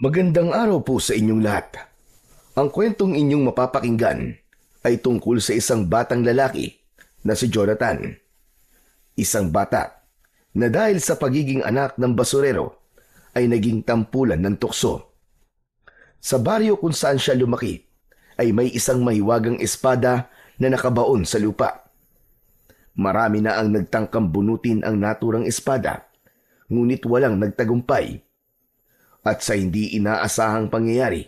Magandang araw po sa inyong lahat. Ang kwentong inyong mapapakinggan ay tungkol sa isang batang lalaki na si Jonathan. Isang bata na dahil sa pagiging anak ng basurero ay naging tampulan ng tukso. Sa baryo kung saan siya lumaki ay may isang mahiwagang espada na nakabaon sa lupa. Marami na ang nagtangkang bunutin ang naturang espada, ngunit walang nagtagumpay. At sa hindi inaasahang pangyayari,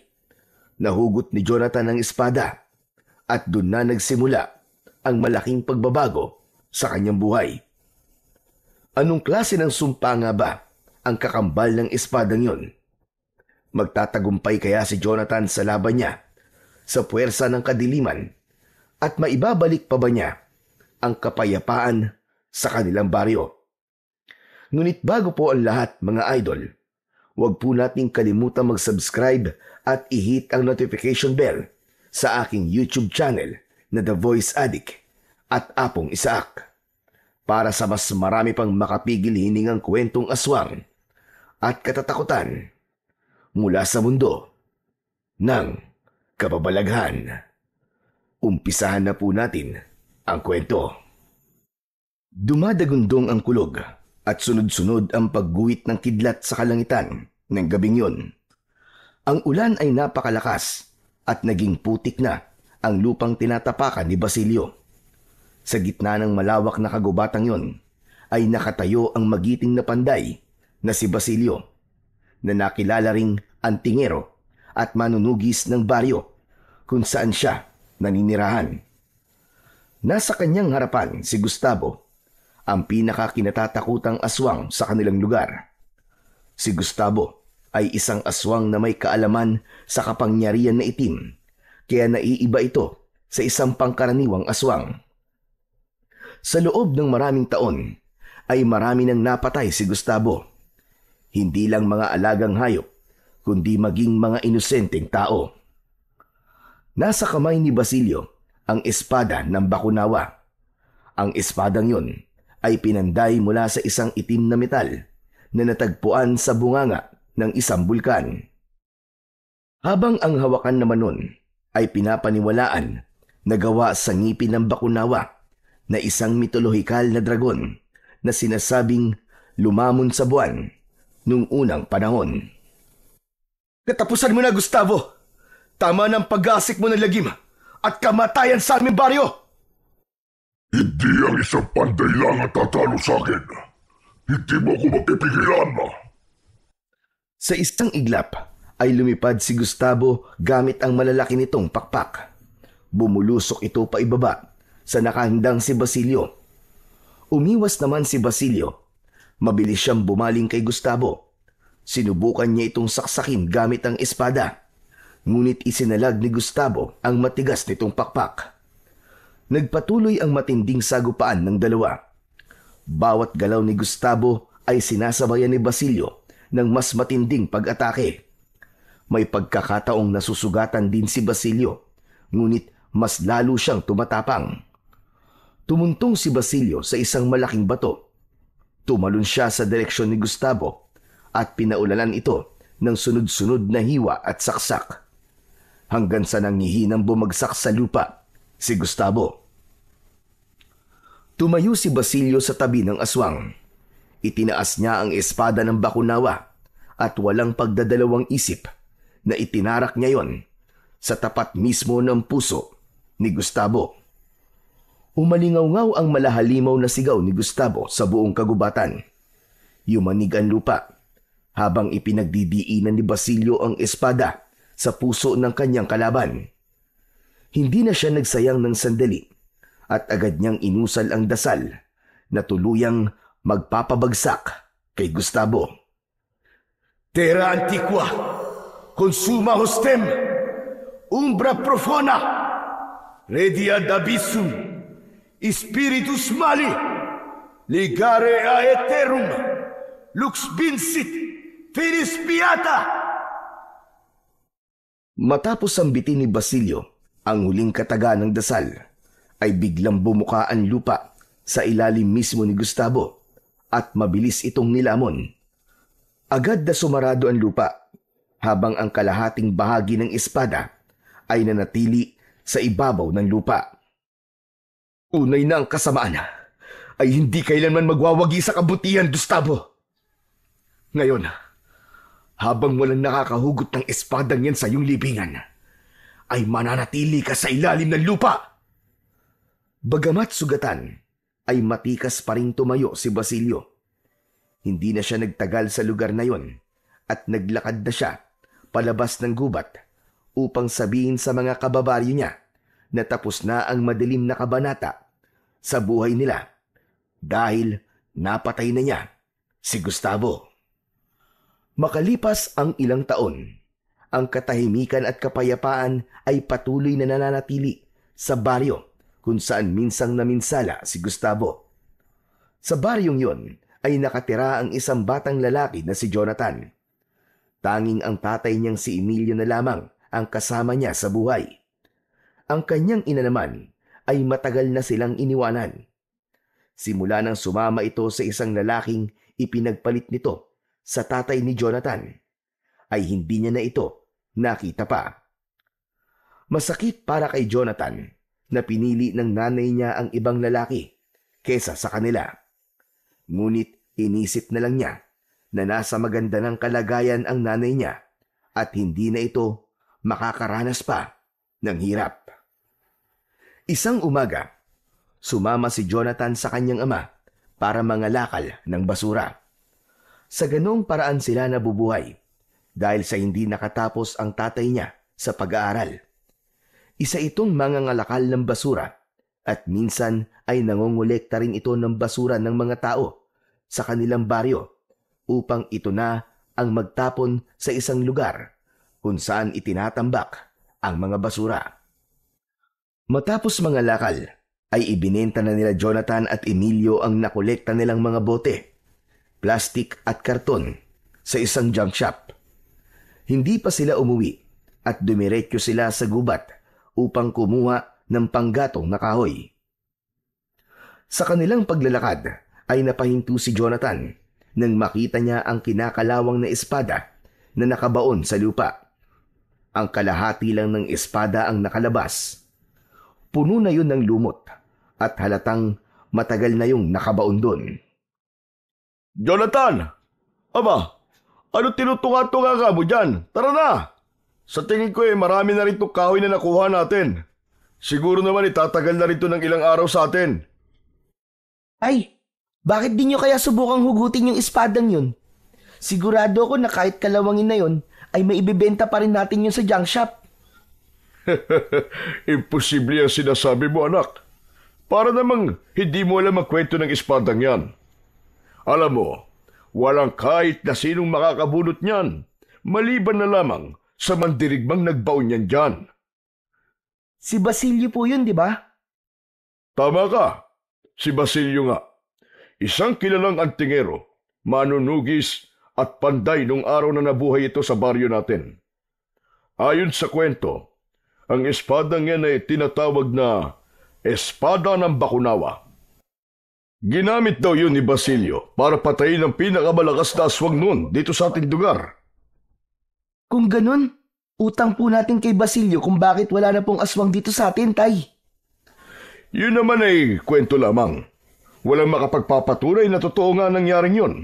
nahugot ni Jonathan ang espada at doon na nagsimula ang malaking pagbabago sa kanyang buhay. Anong klase ng sumpa nga ba ang kakambal ng espadang yon? Magtatagumpay kaya si Jonathan sa laban niya sa puwersa ng kadiliman at maibabalik pa ba niya ang kapayapaan sa kanilang baryo? Ngunit bago po ang lahat, mga idol, huwag po nating kalimutan mag-subscribe at i-hit ang notification bell sa aking YouTube channel na The Voice Addict at Apong Isaac para sa mas marami pang makapigil hiningang kwentong aswang at katatakutan mula sa mundo ng kababalaghan. Umpisahan na po natin ang kwento. Dumadagundong ang kulog at sunod-sunod ang pagguhit ng kidlat sa kalangitan ng gabing yun. Ang ulan ay napakalakas at naging putik na ang lupang tinatapakan ni Basilio. Sa gitna ng malawak na kagubatang yun ay nakatayo ang magiting na panday na si Basilio, na nakilala ring antingero at manunugis ng baryo kung saan siya naninirahan. Nasa kanyang harapan si Gustavo, ang pinakakinatatakutang aswang sa kanilang lugar. Si Gustavo ay isang aswang na may kaalaman sa kapangyarihan na itim, kaya naiiba ito sa isang pangkaraniwang aswang. Sa loob ng maraming taon ay marami nang napatay si Gustavo. Hindi lang mga alagang hayop, kundi maging mga inosenteng tao. Nasa kamay ni Basilio ang espada ng Bakunawa. Ang espadang yon ay pinanday mula sa isang itim na metal na natagpuan sa bunganga ng isang bulkan. Habang ang hawakan naman nun ay pinapaniwalaan na gawa sa ngipin ng Bakunawa na isang mitolohikal na dragon na sinasabing lumamon sa buwan nung unang panahon. Katapusan mo na, Gustavo! Tama ng pag-aasik mo ng lagim at kamatayan sa aming baryo! Hindi ang isang panday lang ang tatalo sa akin. Hindi mo ako mapipigilan. Sa isang iglap ay lumipad si Gustavo gamit ang malalaki nitong pakpak. Bumulusok ito pa ibaba sa nakahandang si Basilio. Umiwas naman si Basilio. Mabilis siyang bumaling kay Gustavo. Sinubukan niya itong saksakin gamit ang espada. Ngunit isinalag ni Gustavo ang matigas nitong pakpak. Nagpatuloy ang matinding sagupaan ng dalawa. Bawat galaw ni Gustavo ay sinasabayan ni Basilio ng mas matinding pag-atake. May pagkakataong nasusugatan din si Basilio, ngunit mas lalo siyang tumatapang. Tumuntong si Basilio sa isang malaking bato. Tumalon siya sa direksyon ni Gustavo at pinaulanan ito ng sunod-sunod na hiwa at saksak. Hanggang sa nangihinang bumagsak sa lupa si Gustavo. Tumayo si Basilio sa tabi ng aswang. Itinaas niya ang espada ng Bakunawa at walang pagdadalawang isip na itinarak niya yon sa tapat mismo ng puso ni Gustavo. Umalingaw-ngaw ang malahalimaw na sigaw ni Gustavo sa buong kagubatan. Yumanig ang lupa habang ipinagdidiinan ni Basilio ang espada sa puso ng kanyang kalaban. Hindi na siya nagsayang ng sandali at agad niyang inusal ang dasal na tuluyang magpapabagsak kay Gustavo. Terra antiqua, consuma hostem, umbra profona, redia dabissum, spiritus mali, ligare a eterum, lux vincit, finis piata. Matapos sambitin ni Basilio ang huling kataga ng dasal, ay biglang bumuka ang lupa sa ilalim mismo ni Gustavo at mabilis itong nilamon. Agad na sumarado ang lupa habang ang kalahating bahagi ng espada ay nanatili sa ibabaw ng lupa. Unay na ang kasamaan ay hindi kailanman magwawagi sa kabutihan, Gustavo. Ngayon, habang walang nakakahugot ng espadang yan sa iyong libingan, ay mananatili ka sa ilalim ng lupa. Bagamat sugatan, ay matikas pa ring tumayo si Basilio. Hindi na siya nagtagal sa lugar na yon at naglakad na siya palabas ng gubat upang sabihin sa mga kababaryo niya na tapos na ang madilim na kabanata sa buhay nila dahil napatay na niya si Gustavo. Makalipas ang ilang taon, ang katahimikan at kapayapaan ay patuloy na nananatili sa baryo kung saan minsang naminsala si Gustavo. Sa baryong yon ay nakatira ang isang batang lalaki na si Jonathan. Tanging ang tatay niyang si Emilio na lamang ang kasama niya sa buhay. Ang kanyang ina naman ay matagal na silang iniwanan. Simula nang sumama ito sa isang lalaking ipinagpalit nito sa tatay ni Jonathan, ay hindi niya na ito nakita pa. Masakit para kay Jonathan na pinili ng nanay niya ang ibang lalaki kesa sa kanila. Ngunit inisip na lang niya na nasa maganda ng kalagayan ang nanay niya at hindi na ito makakaranas pa ng hirap. Isang umaga, sumama si Jonathan sa kanyang ama para mangalakal ng basura. Sa ganong paraan sila nabubuhay dahil sa hindi nakatapos ang tatay niya sa pag-aaral. Isa itong mangangalakal ng basura at minsan ay nangongolekta rin ito ng basura ng mga tao sa kanilang baryo upang ito na ang magtapon sa isang lugar kung saan itinatambak ang mga basura. Matapos mangalakal, ay ibinenta na nila Jonathan at Emilio ang nakolekta nilang mga bote, plastik at karton sa isang junk shop. Hindi pa sila umuwi at dumiretso sila sa gubat upang kumuha ng panggatong na kahoy. Sa kanilang paglalakad ay napahinto si Jonathan nang makita niya ang kinakalawang na espada na nakabaon sa lupa. Ang kalahati lang ng espada ang nakalabas. Puno na yun ng lumot at halatang matagal na yung nakabaon doon. Jonathan! Aba, ano tinutunga-tunga ka mo dyan? Tara na! Sa tingin ko marami na rin itong kahoy na nakuha natin. Siguro naman itatagal na rin ito ng ilang araw sa atin. Ay, bakit di nyo kaya subukang hugutin yung espadang yun? Sigurado ako na kahit kalawangin na yun, ay maibibenta pa rin natin yun sa junk shop. Imposible ang sinasabi mo, anak. Para namang hindi mo alam ang kwento ng espadang yan. Alam mo, walang kahit na sinong makakabunot niyan, maliban na lamang sa mandirigmang nagbaon niyan dyan. Si Basilio po yun, di ba? Tama ka, si Basilio nga. Isang kilalang antingero, manunugis at panday nung araw na nabuhay ito sa baryo natin. Ayon sa kwento, ang espadang yan ay tinatawag na Espada ng Bakunawa. Ginamit daw yun ni Basilio para patayin ang pinakamalakas na aswang noon dito sa ating lugar. Kung ganun, utang po natin kay Basilio kung bakit wala na pong aswang dito sa atin, tay. Yun naman ay kwento lamang. Walang makapagpapatunay na totoo nga nangyaring yun.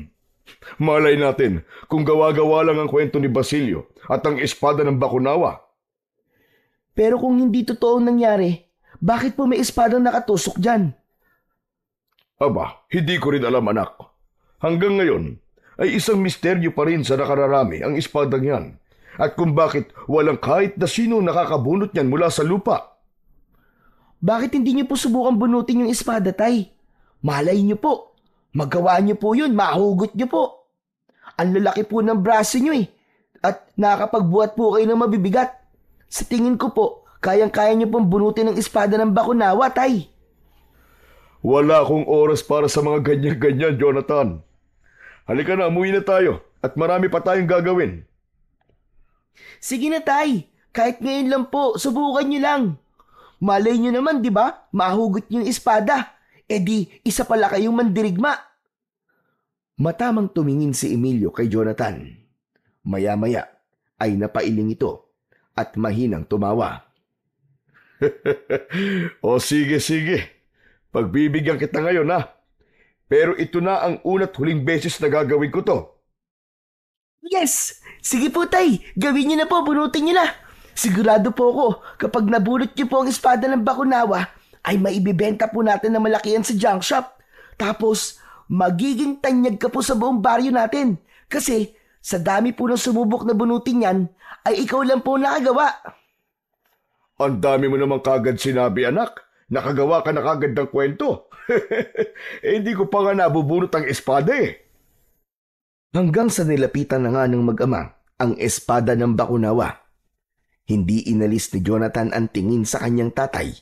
Malay natin kung gawa-gawa lang ang kwento ni Basilio at ang espada ng Bakunawa. Pero kung hindi totoong nangyari, bakit po may espadang nakatusok dyan? Aba, hindi ko rin alam, anak. Hanggang ngayon, ay isang misteryo pa rin sa nakararami ang espadang yan at kung bakit walang kahit na sino nakakabunot niyan mula sa lupa. Bakit hindi niyo po subukan bunutin yung espada, tay? Malay niyo po. Magawa niyo po yun, mahugot niyo po. Ang lalaki po ng braso niyo at nakakapagbuhat po kayo ng mabibigat. Sa tingin ko po, kayang-kaya niyo pong bunutin ang espada ng Bakunawa, tay. Wala akong oras para sa mga ganyan-ganyan, Jonathan. Halika na, umuwi na tayo at marami pa tayong gagawin. Sige na, tay. Kahit ngayon lang po, subukan niyo lang. Malay niyo naman, di ba? Mahugot niyo yung espada. E di, isa pala kayong mandirigma. Matamang tumingin si Emilio kay Jonathan. Maya-maya ay napailing ito at mahinang tumawa. O sige, sige. Pagbibigyan kita ngayon ha. Pero ito na ang una't huling beses na gagawin ko to. Yes! Sige po, Tay. Gawin niyo na po. Bunutin niyo na. Sigurado po ako, kapag nabunot niyo po ang espada ng Bakunawa, ay maibibenta po natin na malaki yan sa junk shop. Tapos, magiging tanyag ka po sa buong baryo natin. Kasi, sa dami po ng sumubok na bunutin yan, ay ikaw lang po nakagawa. Ang dami mo naman kagad sinabi, anak. Nakagawa ka na kagad ng kwento. Hindi ko pa nga nabubunot ang espada eh. Hanggang sa nilapitan na nga ng mag-ama ang espada ng Bakunawa. Hindi inalis ni Jonathan ang tingin sa kanyang tatay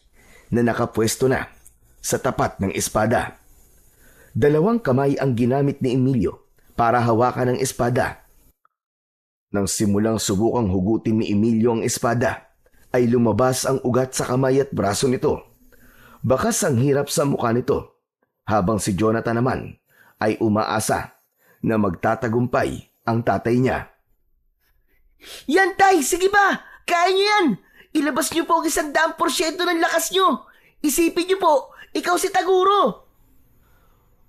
na nakapwesto na sa tapat ng espada. Dalawang kamay ang ginamit ni Emilio para hawakan ang espada. Nang simulang subukang hugutin ni Emilio ang espada, ay lumabas ang ugat sa kamay at braso nito. Bakas ang hirap sa mukha nito, habang si Jonathan naman ay umaasa na magtatagumpay ang tatay niya. Yan, Tay! Sige ba? Kaya niyo yan! Ilabas niyo po ang 100% ng lakas niyo! Isipin niyo po, ikaw si Taguro!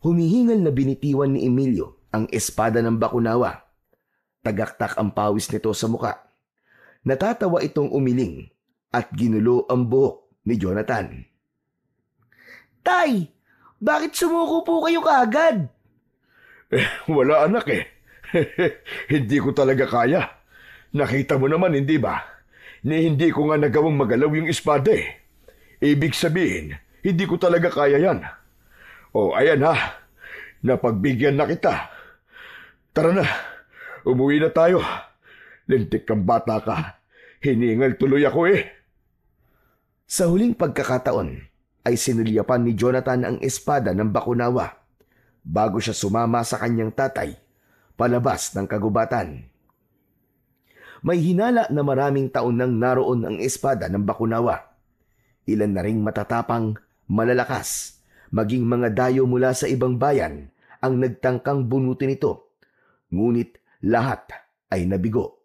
Humihingal na binitiwan ni Emilio ang espada ng Bakunawa. Tagaktak ang pawis nito sa muka. Natatawa itong umiling at ginulo ang buhok ni Jonathan. Tay! Bakit sumuko po kayo kaagad? Wala anak eh. Hindi ko talaga kaya. Nakita mo naman, hindi ba? Ni hindi ko nga nagawang magalaw yung espada eh. Ibig sabihin, hindi ko talaga kaya yan. O ayan ha, napagbigyan na kita. Tara na, umuwi na tayo. Lintik kang bata ka. Hiningal tuloy ako eh. Sa huling pagkakataon ay sinulyapan ni Jonathan ang espada ng Bakunawa bago siya sumama sa kanyang tatay palabas ng kagubatan. May hinala na maraming taon nang naroon ang espada ng Bakunawa. Ilan na ring matatapang, malalakas, maging mga dayo mula sa ibang bayan ang nagtangkang bunutin ito. Ngunit lahat ay nabigo.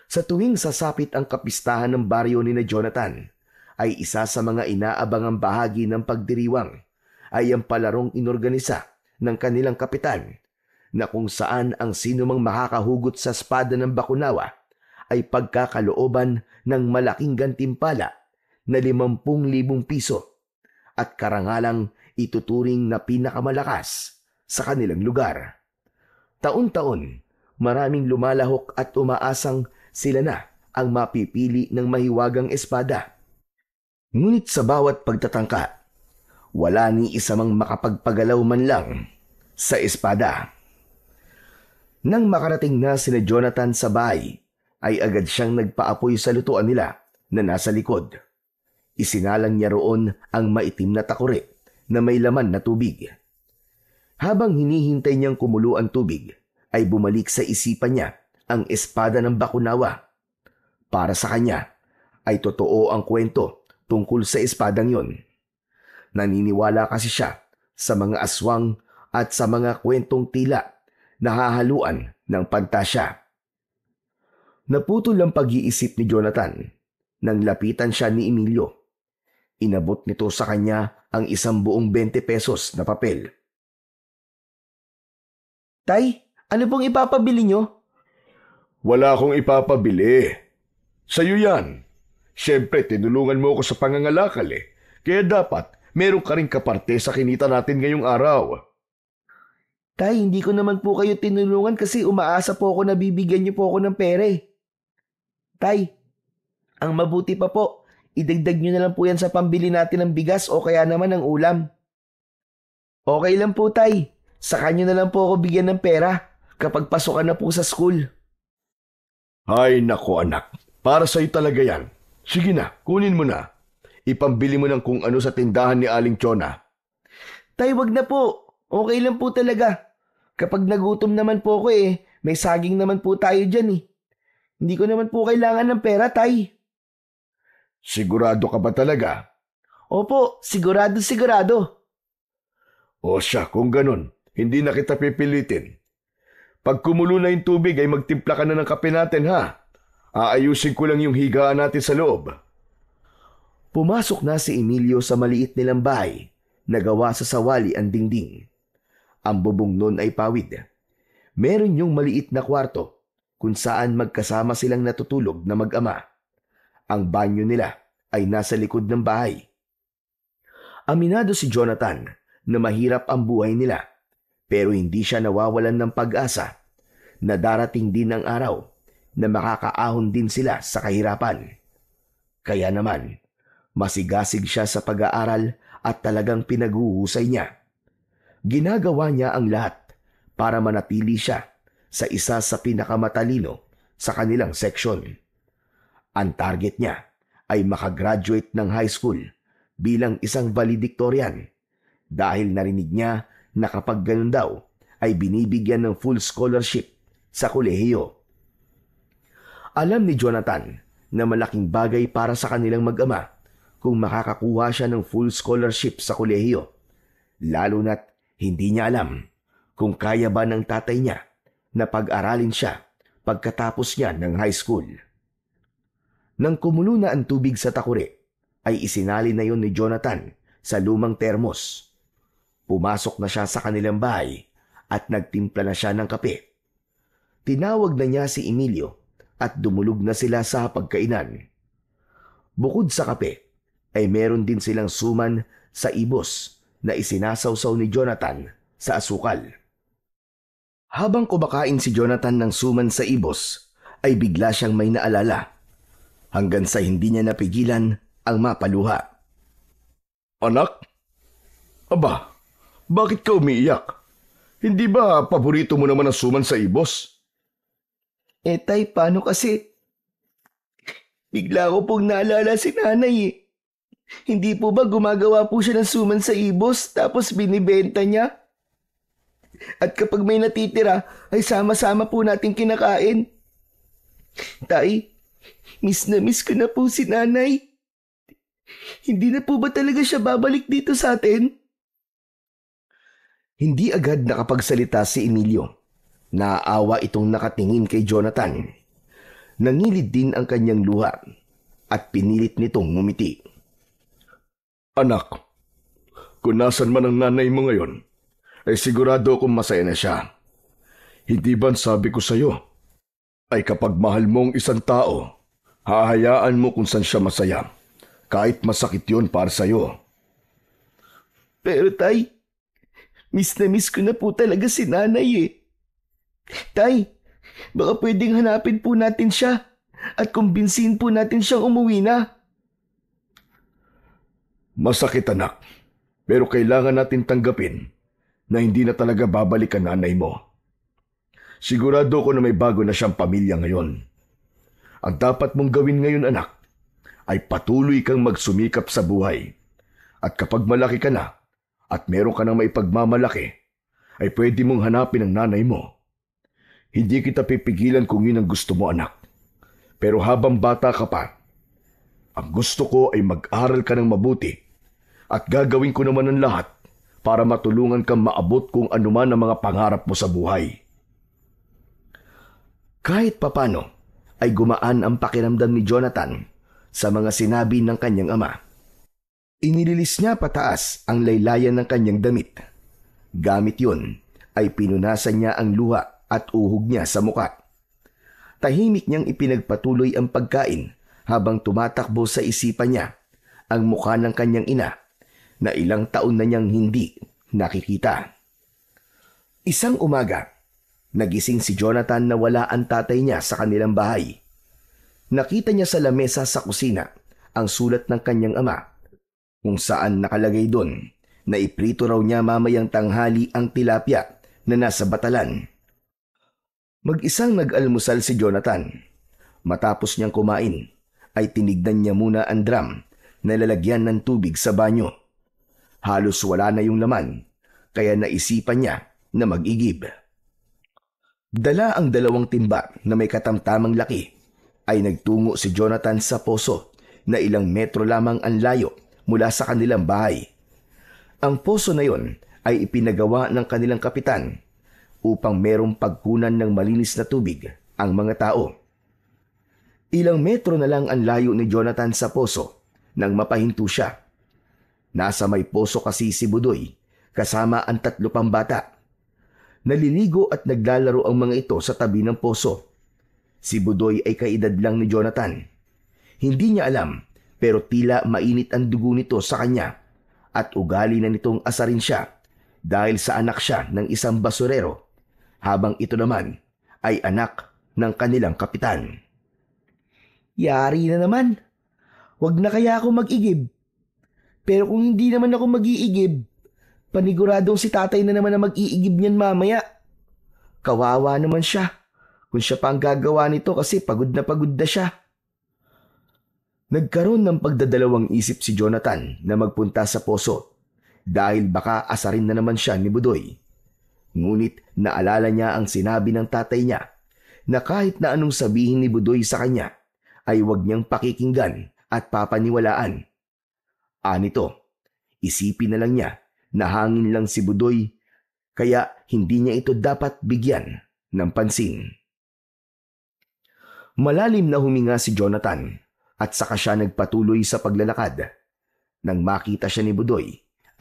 Sa tuwing sasapit ang kapistahan ng baryo ni na Jonathan, ay isa sa mga inaabangang bahagi ng pagdiriwang ay ang palarong inorganisa ng kanilang kapitan na kung saan ang sinumang makakahugot sa espada ng Bakunawa ay pagkakalooban ng malaking gantimpala na 50,000 piso at karangalang ituturing na pinakamalakas sa kanilang lugar. Taon-taon, maraming lumalahok at umaasang sila na ang mapipili ng mahiwagang espada. Ngunit sa bawat pagtatangka, wala ni isa mang makapagpagalaw man lang sa espada. Nang makarating na sina Jonathan sa bahay, ay agad siyang nagpaapoy sa lutuan nila na nasa likod. Isinalang niya roon ang maitim na takore na may laman na tubig. Habang hinihintay niyang kumulo ang tubig, ay bumalik sa isipan niya ang espada ng Bakunawa. Para sa kanya, ay totoo ang kwento tungkol sa espadang yon. Naniniwala kasi siya sa mga aswang at sa mga kwentong tila nahahaluan ng pantasya. Naputol ang pag-iisip ni Jonathan nang lapitan siya ni Emilio. Inabot nito sa kanya ang 120 pesos na papel. Tay, ano pong ipapabili nyo? Wala akong ipapabili. Sa'yo yan. Siyempre, tinulungan mo ako sa pangangalakal eh. Kaya dapat, meron ka rin kaparte sa kinita natin ngayong araw. Tay, hindi ko naman po kayo tinulungan kasi umaasa po ako na bibigyan niyo po ako ng pera eh. Tay, ang mabuti pa po, idagdag niyo na lang po yan sa pambili natin ng bigas o kaya naman ng ulam. Okay lang po, Tay. Sa kanya na lang po ako bigyan ng pera kapag pasukan na po sa school. Ay nako anak, para sa'yo talaga yan. Sige na, kunin mo na. Ipambili mo ng kung ano sa tindahan ni Aling Chona. Tay, wag na po. Okay lang po talaga. Kapag nagutom naman po ako eh, may saging naman po tayo dyan eh. Hindi ko naman po kailangan ng pera, Tay. Sigurado ka ba talaga? Opo, sigurado. O siya, kung ganun, hindi na kita pipilitin. Pag kumulo na yung tubig ay magtimpla ka na ng kape natin ha. Aayusin ko lang yung higaan natin sa loob. Pumasok na si Emilio sa maliit nilang bahay na gawa sa sawali ang dingding. Ang bubong nun ay pawid. Meron yung maliit na kwarto kung saan magkasama silang natutulog na mag-ama. Ang banyo nila ay nasa likod ng bahay. Aminado si Jonathan na mahirap ang buhay nila, pero hindi siya nawawalan ng pag-asa na darating din ang araw na makakaahon din sila sa kahirapan. Kaya naman, masigasig siya sa pag-aaral at talagang pinaghuhusay niya. Ginagawa niya ang lahat para manatili siya sa isa sa pinakamatalino sa kanilang seksyon. Ang target niya ay makagraduate ng high school bilang isang valedictorian dahil narinig niya na kapag ganun daw ay binibigyan ng full scholarship sa kolehiyo. Alam ni Jonathan na malaking bagay para sa kanilang mag-ama kung makakakuha siya ng full scholarship sa kolehiyo, lalo na't hindi niya alam kung kaya ba ng tatay niya na pag-aralin siya pagkatapos niya ng high school. Nang kumulo na ang tubig sa takure, ay isinali na yon ni Jonathan sa lumang termos. Pumasok na siya sa kanilang bahay at nagtimpla na siya ng kape. Tinawag na niya si Emilio at dumulog na sila sa pagkainan. Bukod sa kape, ay meron din silang suman sa ibos na isinasawsaw ni Jonathan sa asukal. Habang kumakain si Jonathan ng suman sa ibos, ay bigla siyang may naalala. Hanggang sa hindi niya napigilan ang mapaluha. Anak? Aba, bakit ka umiiyak? Hindi ba paborito mo naman ang suman sa ibos? Tay, paano kasi? Bigla ko pong naalala si nanay eh. Hindi po ba gumagawa po siya ng suman sa ibos tapos binibenta niya? At kapag may natitira ay sama-sama po natin kinakain. Tay, miss na miss ko na po si nanay. Hindi na po ba talaga siya babalik dito sa atin? Hindi agad nakapagsalita si Emilio. Naaawa itong nakatingin kay Jonathan. Nangilid din ang kanyang luha at pinilit nitong ngumiti. Anak, kung nasan man ang nanay mo ngayon, ay sigurado akong masaya na siya. Hindi ba sabi ko sa'yo, ay kapag mahal mo ang isang tao, hahayaan mo kung saan siya masaya, kahit masakit yun para sa'yo. Pero tay, miss na miss ko na po talaga si nanay eh. Tay, baka pwedeng hanapin po natin siya at kumbinsihin po natin siyang umuwi na. Masakit anak, pero kailangan natin tanggapin na hindi na talaga babalik ang nanay mo. Sigurado ko na may bago na siyang pamilya ngayon. Ang dapat mong gawin ngayon anak, ay patuloy kang magsumikap sa buhay. At kapag malaki ka na at meron ka nang maipagmamalaki, ay pwede mong hanapin ang nanay mo. Hindi kita pipigilan kung yun ang gusto mo anak. Pero habang bata ka pa, ang gusto ko ay mag-aral ka ng mabuti at gagawin ko naman ang lahat para matulungan kang maabot kung anuman ang mga pangarap mo sa buhay. Kahit papano ay gumaan ang pakiramdam ni Jonathan sa mga sinabi ng kanyang ama. Inililis niya pataas ang laylayan ng kanyang damit. Gamit yun ay pinunasan niya ang luha at uhog niya sa muka. Tahimik niyang ipinagpatuloy ang pagkain habang tumatakbo sa isipan niya ang mukha ng kanyang ina na ilang taon na niyang hindi nakikita. Isang umaga, nagising si Jonathan na wala ang tatay niya sa kanilang bahay. Nakita niya sa lamesa sa kusina ang sulat ng kanyang ama kung saan nakalagay doon na iprito raw niya mamayang tanghali ang tilapia na nasa batalan. Mag-isang nag-almusal si Jonathan. Matapos niyang kumain, ay tinignan niya muna ang drum na lalagyan ng tubig sa banyo. Halos wala na yung laman, kaya naisipan niya na mag-igib. Dala ang 2 timba na may katamtamang laki, ay nagtungo si Jonathan sa poso na ilang metro lamang ang layo mula sa kanilang bahay. Ang poso na yon ay ipinagawa ng kanilang kapitan upang merong pagkunan ng malinis na tubig ang mga tao. Ilang metro na lang ang layo ni Jonathan sa poso nang mapahinto siya. Nasa may poso kasi si Budoy kasama ang 3 pang bata. Naliligo at naglalaro ang mga ito sa tabi ng poso. Si Budoy ay kaedad lang ni Jonathan. Hindi niya alam pero tila mainit ang dugo nito sa kanya at ugali na nitong asarin siya dahil sa anak siya ng isang basurero habang ito naman ay anak ng kanilang kapitan. Yari na naman. Wag na kaya ako mag-igib. Pero kung hindi naman ako mag-iigib, paniguradong si tatay na naman ang mag-iigib niyan mamaya. Kawawa naman siya. Kung siya pa ang gagawa nito kasi pagod na siya. Nagkaroon ng pagdadalawang isip si Jonathan na magpunta sa poso dahil baka asarin na naman siya ni Budoy. Ngunit naalala niya ang sinabi ng tatay niya na kahit na anong sabihin ni Budoy sa kanya ay huwag niyang pakikinggan at papaniwalaan. Anito, isipin na lang niya na hangin lang si Budoy kaya hindi niya ito dapat bigyan ng pansin. Malalim na huminga si Jonathan at saka siya nagpatuloy sa paglalakad. Nang makita siya ni Budoy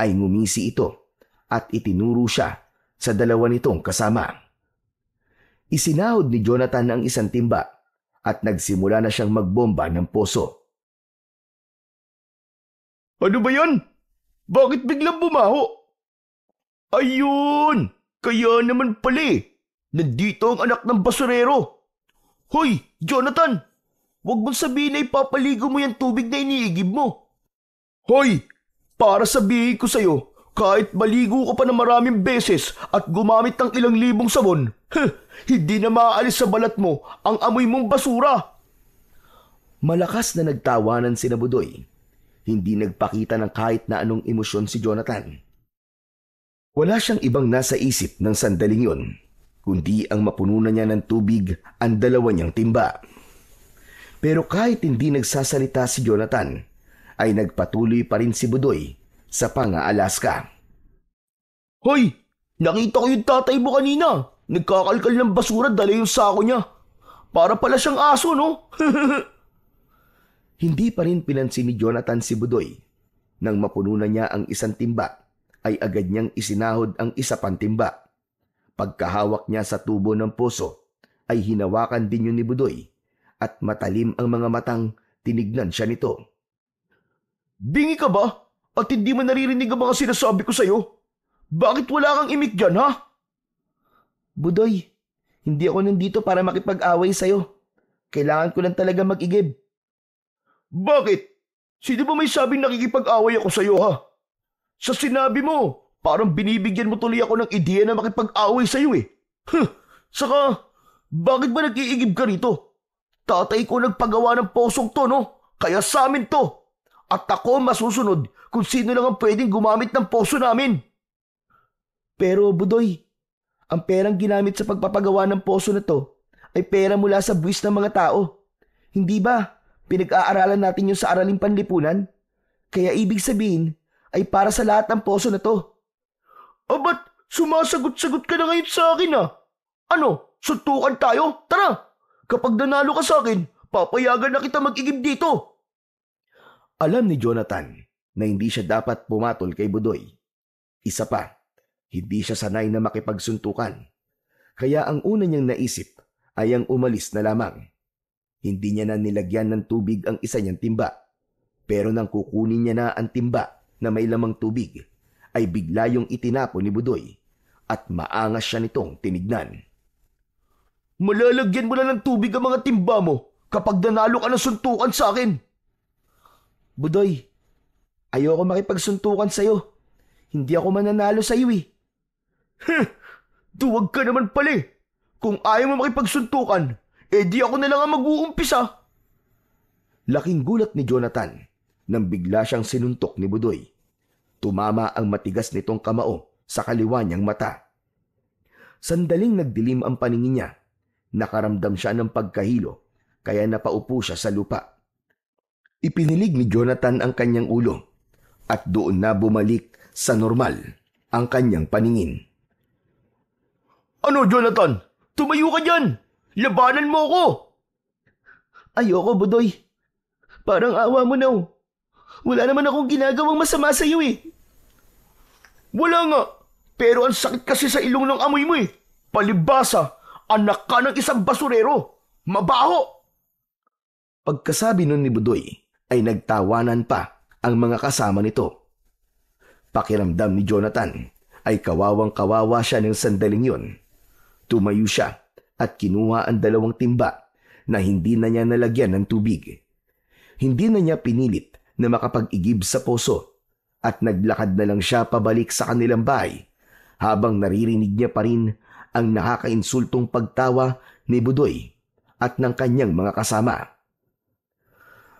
ay ngumisi ito at itinuro siya sa dalawa nitong kasama. Isinahod ni Jonathan ang isang timba at nagsimula na siyang magbomba ng poso. Ano ba yan? Bakit biglang bumaho? Ayun! Kaya naman pala eh. Nandito ang anak ng basurero. Hoy, Jonathan! Huwag mong sabihin na ipapaligo mo yung tubig na iniigib mo. Hoy! Para sabihin ko sa'yo, kahit maligo ka pa ng maraming beses at gumamit ng ilang libong sabon, hindi na maaalis sa balat mo ang amoy mong basura. Malakas na nagtawanan si Budoy. Hindi nagpakita ng kahit na anong emosyon si Jonathan. Wala siyang ibang nasa isip ng sandaling yon, kundi ang mapununan niya ng tubig ang dalawa niyang timba. Pero kahit hindi nagsasalita si Jonathan, ay nagpatuloy pa rin si Budoy sa pang-aalaska. Hoy! Nakita ko yung tatay mo kanina. Nagkakalkal ng basura dala yung sako niya. Para pala siyang aso, no? Hindi pa rin pinansin ni Jonathan si Budoy. Nang mapununan niya ang isang timba, ay agad niyang isinahod ang isa pang timba. Pagkahawak niya sa tubo ng poso, ay hinawakan din yun ni Budoy at matalim ang mga matang tinignan siya nito. Bingi ka ba? At hindi mo naririnig ang mga sinasabi ko sa'yo? Bakit wala kang imik dyan, ha? Budoy, hindi ako nandito para makipag-away sa'yo. Kailangan ko lang talaga mag-igib. Bakit? Sino ba may sabing nakikipag-away ako sa'yo, ha? Sa sinabi mo, parang binibigyan mo tuloy ako ng ideya na makipag-away sa'yo, eh. Saka, bakit ba nag-iigib ka rito? Tatay ko nagpagawa ng posong to, no? Kaya sa amin to. At ako masusunod kung sino lang ang pwedeng gumamit ng poso namin. Pero Budoy, ang perang ginamit sa pagpapagawa ng poso na to ay pera mula sa buwis ng mga tao. Hindi ba pinag-aaralan natin yung sa araling panlipunan? Kaya ibig sabihin ay para sa lahat ng poso na to. Ba't sumasagot-sagot ka na ngayon sa akin, ha? Ano, suntukan tayo? Tara! Kapag nanalo ka sa akin, papayagan na kita mag-igib dito. Alam ni Jonathan na hindi siya dapat pumatol kay Budoy. Isa pa, hindi siya sanay na makipagsuntukan. Kaya ang una niyang naisip ay ang umalis na lamang. Hindi niya na nilagyan ng tubig ang isa niyang timba. Pero nang kukunin niya na ang timba na may lamang tubig, ay bigla yung itinapon ni Budoy at maangas siya nitong tinignan. Malalagyan mo na ng tubig ang mga timba mo kapag nanalo ka ng suntukan sa akin. Budoy, ayoko makipagsuntukan sa'yo. Hindi ako mananalo sa'yo eh. Duwag ka naman pala eh. Kung ayaw mo makipagsuntukan, di ako na lang ang mag-uumpisa. Laking gulat ni Jonathan nang bigla siyang sinuntok ni Budoy. Tumama ang matigas nitong kamao sa kaliwa niyang mata. Sandaling nagdilim ang paningin niya. Nakaramdam siya ng pagkahilo kaya napaupo siya sa lupa. Ipinilig ni Jonathan ang kanyang ulo at doon na bumalik sa normal ang kanyang paningin. Ano, Jonathan? Tumayo ka dyan! Labanan mo ako! Ayoko, Budoy. Parang awa mo na. Wala naman akong ginagawang masama sa iyo eh. Wala nga. Pero ang sakit kasi sa ilong ng amoy mo eh. Palibasa, anak ka ng isang basurero. Mabaho! Pagkasabi nun ni Budoy ay nagtawanan pa ang mga kasama nito. Pakiramdam ni Jonathan ay kawawang-kawawa siya ng sandaling yun. Tumayo siya at kinuha ang 2 timba na hindi na niya nalagyan ng tubig. Hindi na niya pinilit na makapag-igib sa poso at naglakad na lang siya pabalik sa kanilang bahay habang naririnig niya pa rin ang nakakainsultong pagtawa ni Budoy at ng kanyang mga kasama.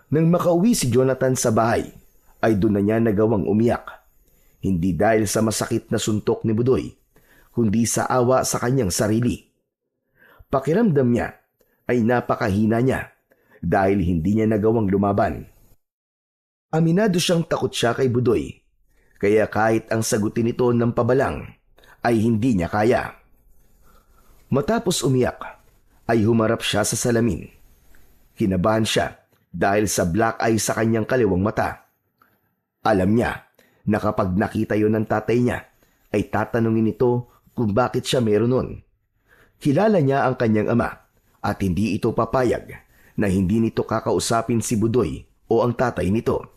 Nang makauwi si Jonathan sa bahay, ay doon na niya nagawang umiyak. Hindi dahil sa masakit na suntok ni Budoy, kundi sa awa sa kanyang sarili. Pakiramdam niya ay napakahina niya dahil hindi niya nagawang lumaban. Aminado siyang takot siya kay Budoy, kaya kahit ang sagutin nito ng pabalang ay hindi niya kaya. Matapos umiyak, ay humarap siya sa salamin. Kinabahan siya dahil sa black eye sa kanyang kaliwang mata. Alam niya na kapag nakita yon ng tatay niya, ay tatanungin ito kung bakit siya meron nun. Kilala niya ang kanyang ama at hindi ito papayag na hindi nito kakausapin si Budoy o ang tatay nito.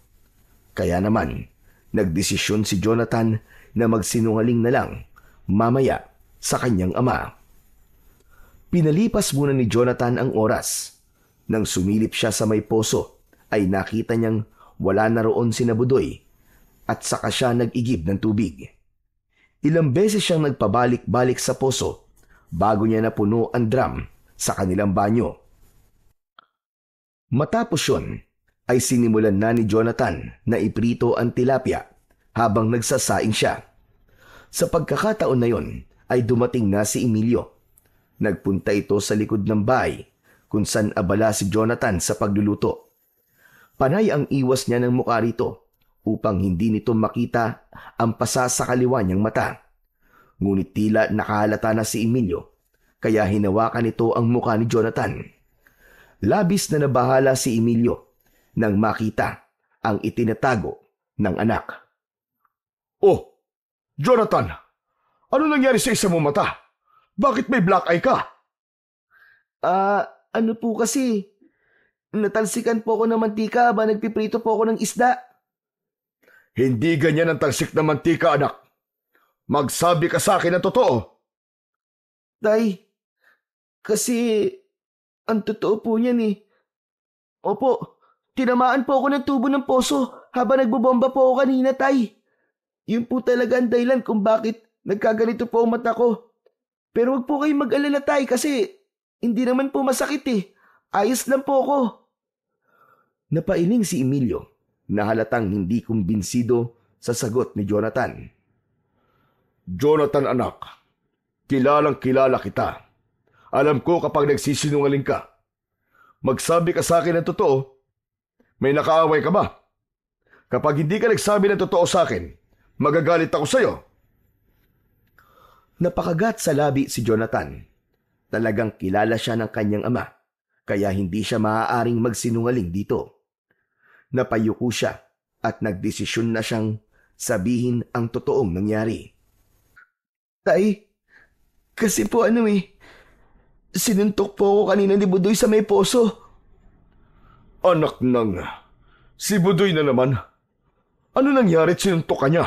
Kaya naman, nagdesisyon si Jonathan na magsinungaling na lang mamaya sa kanyang ama. Pinalipas muna ni Jonathan ang oras. Nang sumilip siya sa may poso, ay nakita niyang wala na roon si Budoy at saka siya nag-igib ng tubig. Ilang beses siyang nagpabalik-balik sa poso bago niya napuno ang drum sa kanilang banyo. Matapos yun, ay sinimulan na ni Jonathan na iprito ang tilapia habang nagsasaing siya. Sa pagkakataon na yon, ay dumating na si Emilio. Nagpunta ito sa likod ng bahay kung saan abala si Jonathan sa pagluluto. Panay ang iwas niya ng mukha rito upang hindi nito makita ang pasa sa kaliwa niyang mata. Ngunit tila nakahalata na si Emilio, kaya hinawakan nito ang mukha ni Jonathan. Labis na nabahala si Emilio nang makita ang itinatago ng anak. Oh, Jonathan! Ano nangyari sa isa mo mata? Bakit may black eye ka? Ano po kasi, natalsikan po ako ng mantika habang nagpiprito po ako ng isda. Hindi ganyan ang talsik na mantika, anak. Magsabi ka sa akin ng totoo. Tay, kasi ang totoo po niyan eh. Opo, tinamaan po ako ng tubo ng poso habang nagbobomba po ako kanina, Tay. Yun po talaga ang dahilan kung bakit nagkaganito po ang mata ko. Pero wag po kayong mag-alala, Tay, kasi hindi naman po masakit eh. Ayos lang po ako. Napailing si Emilio na halatang hindi kumbinsido sa sagot ni Jonathan. Jonathan, anak, kilalang kilala kita. Alam ko kapag nagsisinungaling ka. Magsabi ka sa akin ng totoo. May nakaaway ka ba? Kapag hindi ka nagsabi ng totoo sa akin, magagalit ako sa'yo. Napakagat sa labi si Jonathan. Talagang kilala siya ng kanyang ama, kaya hindi siya maaaring magsinungaling dito. Napayuko siya at nagdesisyon na siyang sabihin ang totoong nangyari. Tay, kasi po sinuntok po ako kanina ni Budoy sa may poso. Anak ng, si Budoy na naman. Ano nangyari at sinuntok ka niya?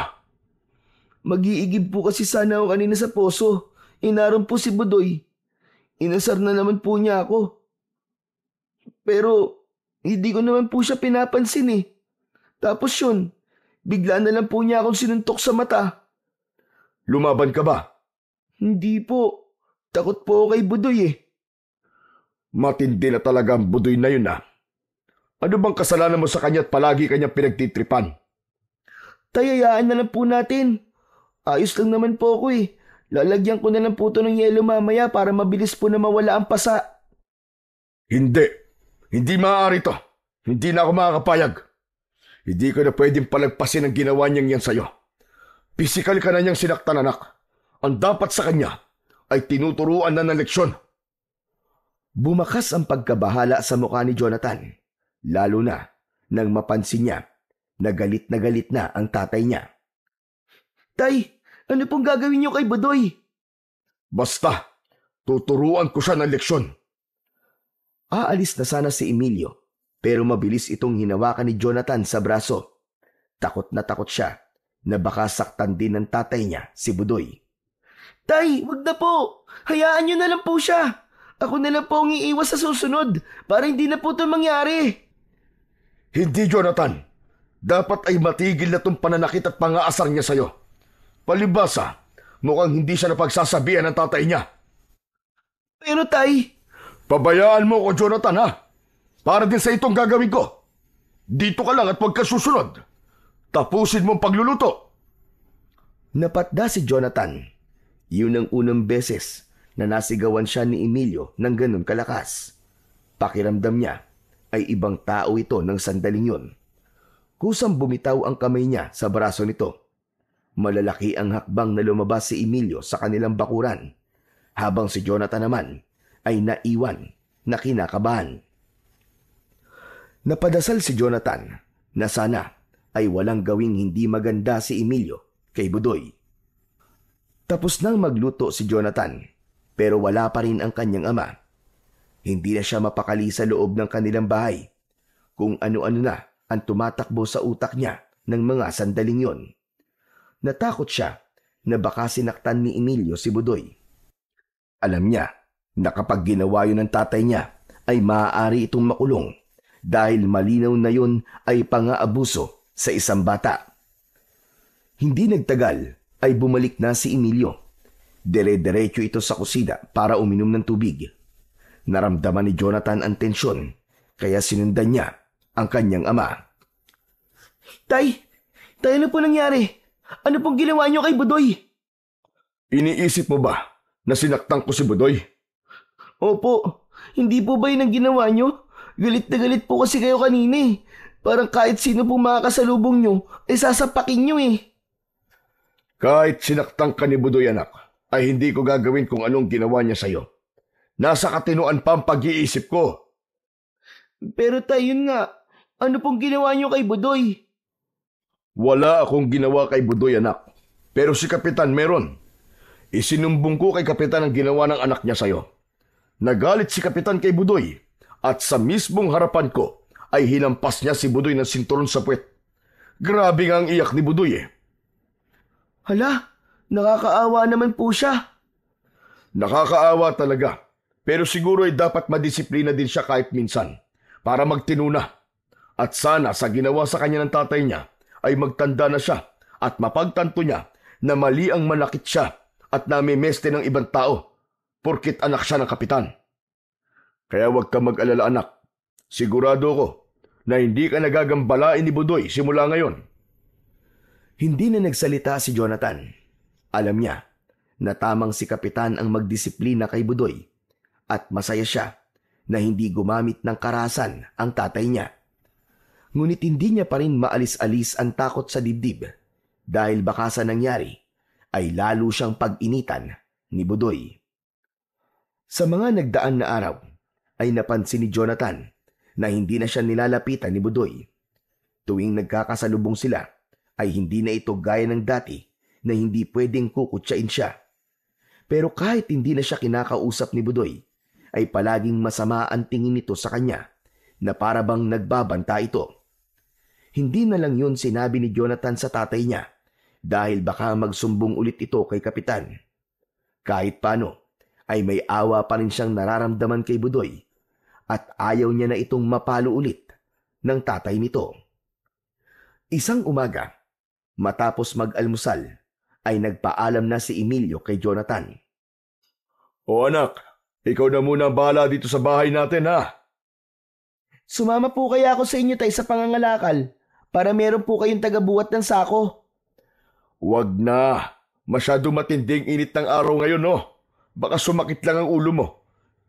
Mag-iigib po kasi sana ako kanina sa poso. Inaron po si Budoy. Inasar na naman po niya ako. Pero hindi ko naman po siya pinapansin eh. Tapos yun, bigla na lang po niya akong sinuntok sa mata. Lumaban ka ba? Hindi po. Takot po ako kay Budoy eh. Matindi na talaga ang Budoy na yun ah. Ano bang kasalanan mo sa kanya at palagi kanyang pinagtitripan? Tayayaan na lang po natin. Ayos lang naman po ako eh. Lalagyan ko na lang po ito ng yelo mamaya para mabilis po na mawala ang pasa. Hindi. Hindi maaari to. Hindi na ako makakapayag. Hindi ko na pwedeng palagpasin ang ginawa niyang yan sa'yo. Pisikal ka na niyang sinaktan, anak. Ang dapat sa kanya ay tinuturuan na ng leksyon. Bumakas ang pagkabahala sa mukha ni Jonathan, lalo na nang mapansin niya na galit na ang tatay niya. Tay, ano pong gagawin niyo kay Budoy? Basta, tuturuan ko siya ng leksyon. Aalis na sana si Emilio, pero mabilis itong hinawakan ni Jonathan sa braso. Takot na takot siya na baka saktan din ng tatay niya, si Budoy. Tay, wag na po. Hayaan niyo na lang po siya. Ako na lang po ang iiwas sa susunod para hindi na po ito mangyari. Hindi, Jonathan. Dapat ay matigil na itong pananakit at pangaasar niya sa'yo. Palibasa, mukhang hindi siya napagsasabihan ng tatay niya. Pero tay, Pabayaan mo ko, Jonathan, ha? Para din sa itong gagawin ko. Dito ka lang at huwag ka susunod. Tapusin mo ang pagluluto. Napatda si Jonathan. Yun ang unang beses na nasigawan siya ni Emilio ng ganun kalakas. Pakiramdam niya ay ibang tao ito ng sandaling yun. Kusang bumitaw ang kamay niya sa braso nito. Malalaki ang hakbang na lumabas si Emilio sa kanilang bakuran, habang si Jonathan naman ay naiwan na kinakabahan. Napadasal si Jonathan na sana ay walang gawing hindi maganda si Emilio kay Budoy. Tapos nang magluto si Jonathan, pero wala pa rin ang kanyang ama. Hindi na siya mapakali sa loob ng kanilang bahay. Kung ano-ano na ang tumatakbo sa utak niya ng mga sandaling yon. Natakot siya na baka sinaktan ni Emilio si Budoy. Alam niya na kapag ginawa yun ng tatay niya ay maaari itong makulong dahil malinaw na yun ay pang-aabuso sa isang bata. Hindi nagtagal ay bumalik na si Emilio. Dire-diretso ito sa kusina para uminom ng tubig. Naramdaman ni Jonathan ang tensyon kaya sinundan niya ang kanyang ama. tay, ano po nangyari? Ano pong ginawa niyo kay Budoy? Iniisip mo ba na sinaktan ko si Budoy? Opo, hindi po ba yun ang ginawa niyo? Galit na galit po kasi kayo kanina eh. Parang kahit sino pong makakasalubong niyo ay sasapakin niyo eh. Kahit sinaktan ka ni Budoy, anak, ay hindi ko gagawin kung anong ginawa niya sa'yo. Nasa katinoan pa ang pag-iisip ko. Pero tay, yun nga. Ano pong ginawa niyo kay Budoy? Wala akong ginawa kay Budoy, anak. Pero si Kapitan meron. Isinumbong ko kay Kapitan ang ginawa ng anak niya sa'yo. Nagalit si Kapitan kay Budoy at sa mismong harapan ko ay hinampas niya si Budoy ng sinturon sa puwet. Grabe nga ang iyak ni Budoy eh. Hala, nakakaawa naman po siya. Nakakaawa talaga. Pero siguro ay dapat madisiplina din siya kahit minsan para magtinuna. At sana sa ginawa sa kanya ng tatay niya ay magtanda na siya at mapagtanto niya na mali ang manakit siya at namimeste ng ibang tao porkit anak siya ng kapitan. Kaya huwag ka mag-alala, anak. Sigurado ko na hindi ka nagagambalain ni Budoy simula ngayon. Hindi na nagsalita si Jonathan. Alam niya na tamang si Kapitan ang magdisiplina kay Budoy at masaya siya na hindi gumamit ng karahasan ang tatay niya. Ngunit hindi niya pa rin maalis-alis ang takot sa dibdib dahil baka sa nangyari ay lalo siyang pag-initan ni Budoy. Sa mga nagdaan na araw ay napansin ni Jonathan na hindi na siya nilalapitan ni Budoy. Tuwing nagkakasalubong sila ay hindi na ito gaya ng dati na hindi pwedeng kukutsain siya. Pero kahit hindi na siya kinakausap ni Budoy, ay palaging masama ang tingin nito sa kanya na para bang nagbabanta ito. Hindi na lang yun sinabi ni Jonathan sa tatay niya dahil baka magsumbong ulit ito kay Kapitan. Kahit paano, ay may awa pa rin siyang nararamdaman kay Budoy at ayaw niya na itong mapalo ulit ng tatay nito. Isang umaga, matapos mag-almusal, ay nagpaalam na si Emilio kay Jonathan. O anak, ikaw na muna ang bahala dito sa bahay natin, ha? Sumama po kaya ako sa inyo tay sa pangangalakal para meron po kayong tagabuhat ng sako. Huwag na. Masyado matinding init ng araw ngayon, no? Baka sumakit lang ang ulo mo.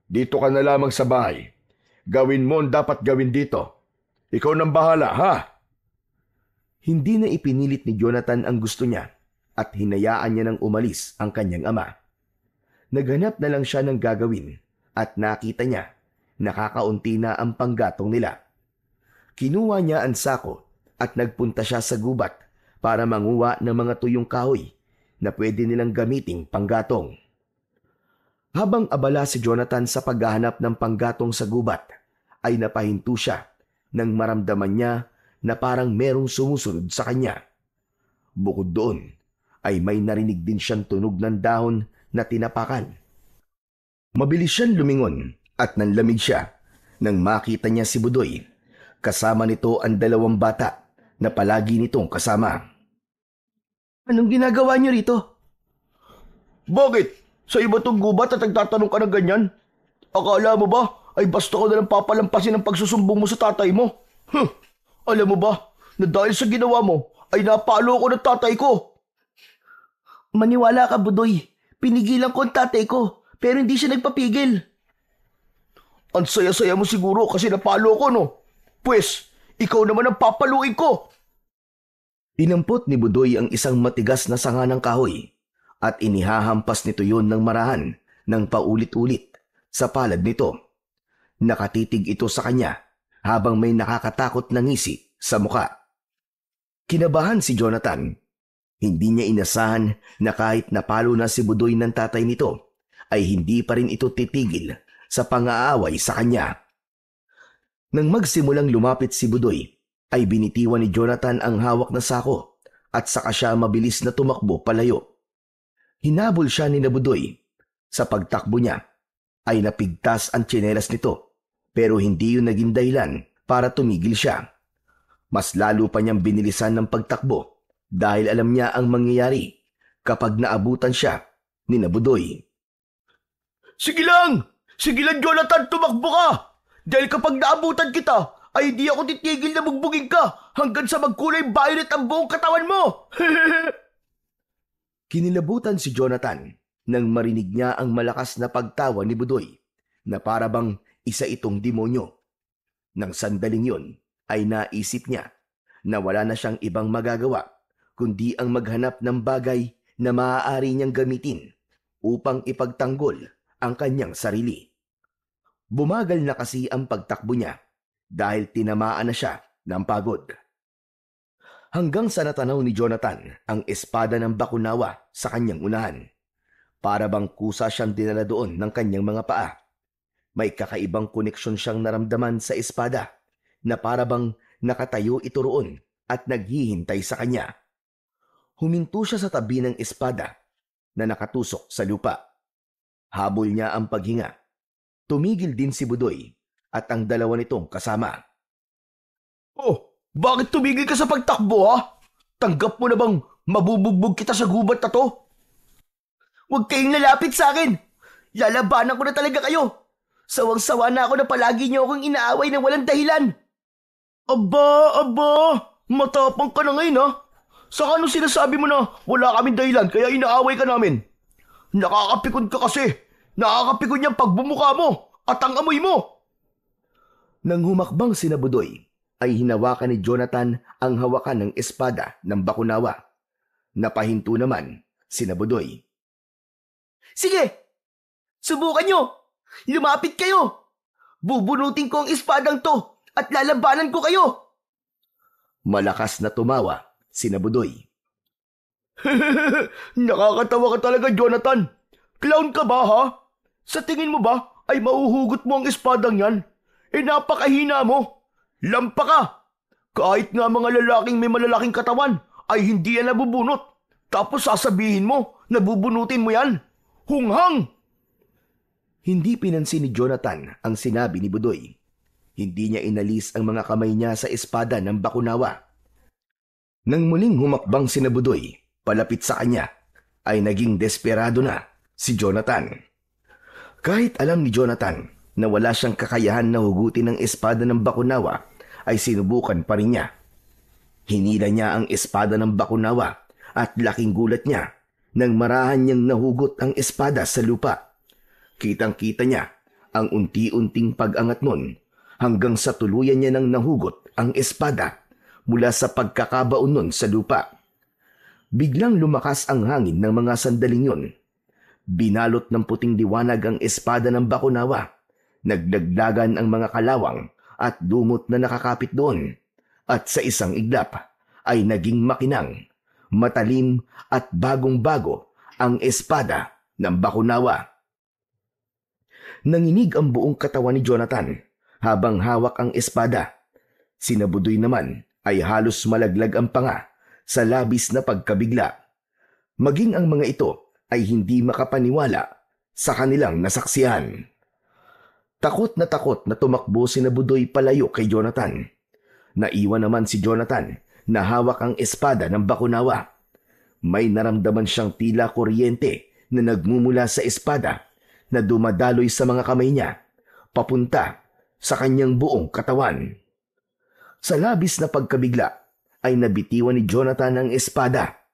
Dito ka na lamang sa bahay. Gawin mo ang dapat gawin dito. Ikaw nang bahala, ha? Hindi na ipinilit ni Jonathan ang gusto niya at hinayaan niya nang umalis ang kanyang ama. Naghanap na lang siya ng gagawin at nakita niya nakakaunti na ang panggatong nila. Kinuha niya ang sako at nagpunta siya sa gubat para manguha ng mga tuyong kahoy na pwede nilang gamiting panggatong. Habang abala si Jonathan sa paghahanap ng panggatong sa gubat, ay napahinto siya nang maramdaman niya na parang merong sumusunod sa kanya. Bukod doon, ay may narinig din siyang tunog ng dahon na tinapakan. Mabilis siyang lumingon at nanlamig siya nang makita niya si Budoy. Kasama nito ang 2 bata na palagi nitong kasama. Anong ginagawa niyo rito? Bakit? Sa iba tong gubat at nagtatanong ka ng ganyan? Akala mo ba ay basta ko na lang papalampasin ang pagsusumbong mo sa tatay mo? Alam mo ba na dahil sa ginawa mo ay napalo ko ng tatay ko? Maniwala ka, Budoy. Pinigilan ko ang tatay ko, pero hindi siya nagpapigil. Ang saya-saya mo siguro kasi napalo ko, no? Pwes, ikaw naman ang papaluin ko. Inampot ni Budoy ang isang matigas na sanga ng kahoy at inihahampas nito yon ng marahan ng paulit-ulit sa palad nito. Nakatitig ito sa kanya habang may nakakatakot na ngisi sa muka. Kinabahan si Jonathan. Hindi niya inasahan na kahit napalo na si Budoy ng tatay nito, ay hindi pa rin ito titigil sa pang-aaway sa kanya. Nang magsimulang lumapit si Budoy, ay binitiwan ni Jonathan ang hawak na sako at saka siya mabilis na tumakbo palayo. Hinabol siya ni Budoy. Sa pagtakbo niya, ay napigtas ang tsinelas nito, pero hindi yun naging dahilan para tumigil siya. Mas lalo pa niyang binilisan ng pagtakbo dahil alam niya ang mangyayari kapag naabutan siya ni Budoy. Sige lang! Sige lang, Jonathan, tumakbo ka! Dahil kapag naabutan kita, ay hindi ako titigil na bugbugin ka hanggang sa magkulay violet ang buong katawan mo! Kinilabutan si Jonathan nang marinig niya ang malakas na pagtawa ni Budoy na para bang isa itong demonyo. Nang sandaling yon ay naisip niya na wala na siyang ibang magagawa kundi ang maghanap ng bagay na maaari niyang gamitin upang ipagtanggol ang kanyang sarili. Bumagal na kasi ang pagtakbo niya dahil tinamaan na siya ng pagod. Hanggang sa natanaw ni Jonathan ang espada ng bakunawa sa kanyang unahan. Para bang kusa siyang dinala doon ng kanyang mga paa. May kakaibang koneksyon siyang naramdaman sa espada na para bang nakatayo ito roon at naghihintay sa kanya. Huminto siya sa tabi ng espada na nakatusok sa lupa. Habol niya ang paghinga. Tumigil din si Budoy at ang 2 nitong kasama. Oh, bakit tumigil ka sa pagtakbo, ha? Tanggap mo na bang mabubugbog kita sa gubat na to? Huwag kayong lalapit sa akin! Lalabanan ko na talaga kayo! Sawang-sawa na ako na palagi niyo akong inaaway ng walang dahilan! Aba! Matapang ka na ngayon, ha? Saka ano sinasabi mo na wala kaming dahilan kaya inaaway ka namin? Nakakapikon ka kasi! Nakakapikon niyang pagbumuka mo at ang amoy mo! Nang humakbang si Budoy, ay hinawakan ni Jonathan ang hawakan ng espada ng bakunawa. Napahinto naman si Budoy. Sige! Subukan nyo! Lumapit kayo! Bubunutin ko ang espadang to at lalabanan ko kayo! Malakas na tumawa si Budoy. Nakakatawa ka talaga, Jonathan. Clown ka ba, ha? Sa tingin mo ba ay mahuhugot mo ang espadang yan? Napakahina mo. Lampa ka. Kahit nga mga lalaking may malalaking katawan ay hindi yan nabubunot. Tapos sasabihin mo, nabubunutin mo yan. Hunghang! Hindi pinansin ni Jonathan ang sinabi ni Budoy. Hindi niya inalis ang mga kamay niya sa espada ng bakunawa. Nang muling humakbang si Budoy palapit sa kanya, ay naging desperado na si Jonathan. Kahit alam ni Jonathan na wala siyang kakayahan na hugutin ang espada ng bakunawa, ay sinubukan pa rin niya. Hinila niya ang espada ng bakunawa at laking gulat niya nang marahan niyang nahugot ang espada sa lupa. Kitang-kita niya ang unti-unting pag-angat nun hanggang sa tuluyan niya nang nahugot ang espada mula sa pagkakabaon nun sa lupa. Biglang lumakas ang hangin ng mga sandaling yun. Binalot ng puting liwanag ang espada ng Bakunawa. Nagdagdagan ang mga kalawang at lumot na nakakapit doon. At sa isang iglap ay naging makinang, matalim at bagong-bago ang espada ng Bakunawa. Nanginig ang buong katawan ni Jonathan habang hawak ang espada. Sina Budoy naman ay halos malaglag ang panga sa labis na pagkabigla. Maging ang mga ito ay hindi makapaniwala sa kanilang nasaksihan. Takot na tumakbo sina Budoy palayo kay Jonathan. Naiwan naman si Jonathan na hawak ang espada ng Bakunawa. May naramdaman siyang tila kuryente na nagmumula sa espada na dumadaloy sa mga kamay niya, papunta sa kanyang buong katawan. Sa labis na pagkabigla ay nabitiwan ni Jonathan ang espada.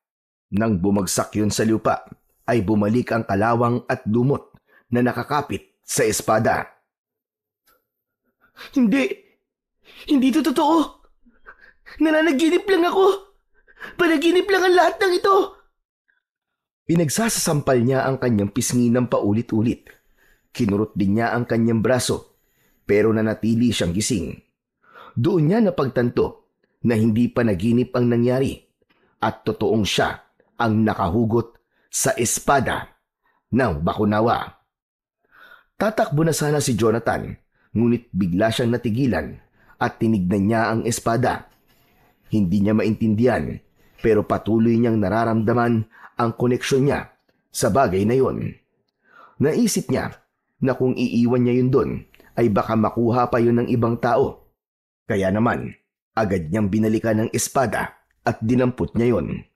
Nang bumagsak yun sa lupa, ay bumalik ang kalawang at lumot na nakakapit sa espada. Hindi to totoo. Nananaginip lang ako. Panaginip lang ang lahat ng ito. Pinagsasasampal niya ang kanyang pisngi ng paulit-ulit. Kinurot din niya ang kanyang braso, pero nanatili siyang gising. Doon niya napagtanto na hindi pa naginip ang nangyari at totoong siya ang nakahugot sa espada ng Bakunawa. Tatakbo na sana si Jonathan, ngunit bigla siyang natigilan at tinignan niya ang espada. Hindi niya maintindihan, pero patuloy niyang nararamdaman ang koneksyon niya sa bagay na yun. Naisip niya na kung iiwan niya yun doon, ay baka makuha pa yun ng ibang tao. Kaya naman, agad niyang binalikan ng espada at dinampot niya yun.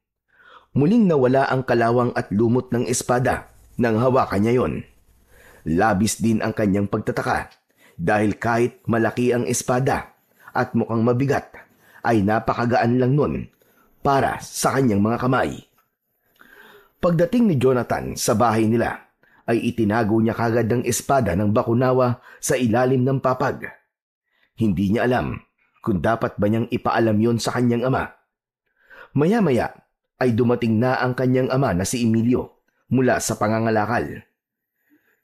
Muling nawala ang kalawang at lumot ng espada nang hawakan niya yun. Labis din ang kanyang pagtataka dahil kahit malaki ang espada at mukhang mabigat, ay napakagaan lang nun para sa kanyang mga kamay. Pagdating ni Jonathan sa bahay nila, ay itinago niya kagad ang espada ng Bakunawa sa ilalim ng papag. Hindi niya alam kung dapat ba niyang ipaalam yon sa kanyang ama. Maya-maya ay dumating na ang kanyang ama na si Emilio mula sa pangangalakal.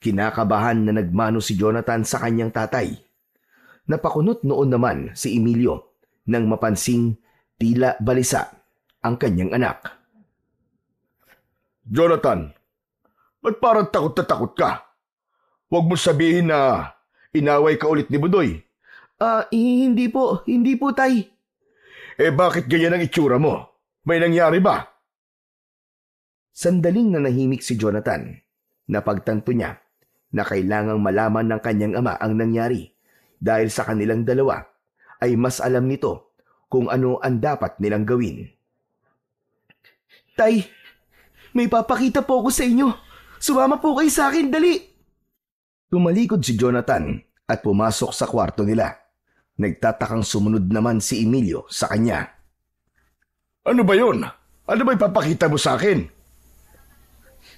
Kinakabahan na nagmano si Jonathan sa kanyang tatay. Napakunot noon naman si Emilio nang mapansing tila balisa ang kanyang anak. Jonathan, ba't parang takot na takot ka? Huwag mo sabihin na inaway ka ulit ni Budoy. Hindi po, tay. Bakit ganyan ang itsura mo? May nangyari ba? Sandaling nanahimik si Jonathan. Napagtanto niya na kailangang malaman ng kanyang ama ang nangyari dahil sa kanilang dalawa ay mas alam nito kung ano ang dapat nilang gawin. Tay, may papakita po ako sa inyo. Sumama po kayo sa akin, dali. Tumalikod si Jonathan at pumasok sa kwarto nila. Nagtatakang sumunod naman si Emilio sa kanya. Ano ba yun? Ano ba ipapakita mo sa akin?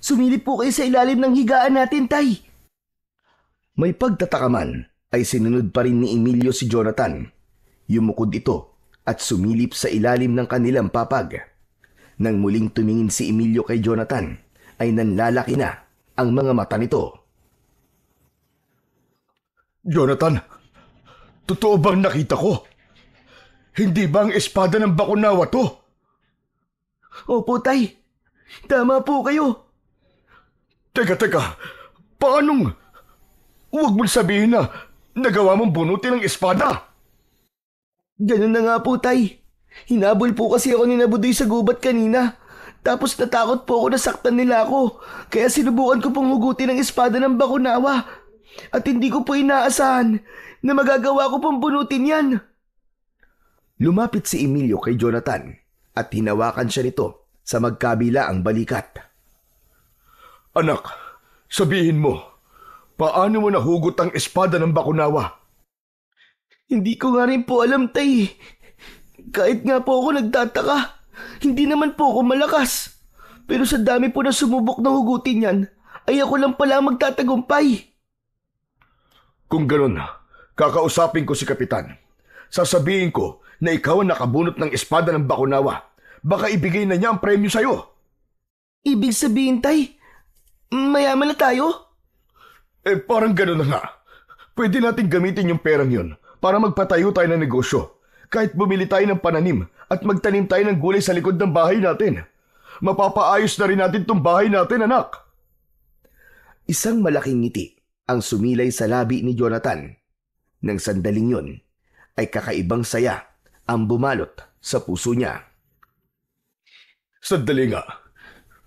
Sumilip po kayo sa ilalim ng higaan natin, tay. May pagtataka man ay sinunod pa rin ni Emilio si Jonathan. Yumukod ito at sumilip sa ilalim ng kanilang papag. Nang muling tumingin si Emilio kay Jonathan, ay nanlalaki na ang mga mata nito. Jonathan, totoo bang nakita ko? Hindi ba ang espada ng Bakunawa to? Opo, tay. Tama po kayo. Teka, paanong? Huwag mong sabihin na nagawa mong bunutin ang espada. Ganun na nga po, tay. Hinabol po kasi ako ni Budoy sa gubat kanina. Tapos natakot po ako na saktan nila ako. Kaya sinubukan ko pong hugutin ang espada ng Bakunawa. At hindi ko po inaasahan na magagawa ko pong bunutin yan. Lumapit si Emilio kay Jonathan at hinawakan siya nito sa magkabila ang balikat. Anak, sabihin mo, paano mo nahugot ang espada ng Bakunawa? Hindi ko nga rin po alam, tay. Kahit nga po ako nagtataka, hindi naman po ako malakas. Pero sa dami po na sumubok na hugutin yan, ay ako lang pala magtatagumpay. Kung ganun, kakausapin ko si Kapitan. Sasabihin ko na ikaw ang nakabunot ng espada ng Bakunawa. Baka ibigay na niya ang premyo sa'yo. Ibig sabihin, tay, Mayaman na tayo? Parang gano'n na nga. Pwede natin gamitin yung perang yun para magpatayo tayo ng negosyo. Kahit bumili tayo ng pananim at magtanim tayo ng gulay sa likod ng bahay natin. Mapapaayos na rin natin tong bahay natin, anak. Isang malaking ngiti ang sumilay sa labi ni Jonathan. Nang sandaling yun, ay kakaibang saya ang bumalot sa puso niya. Sandali nga.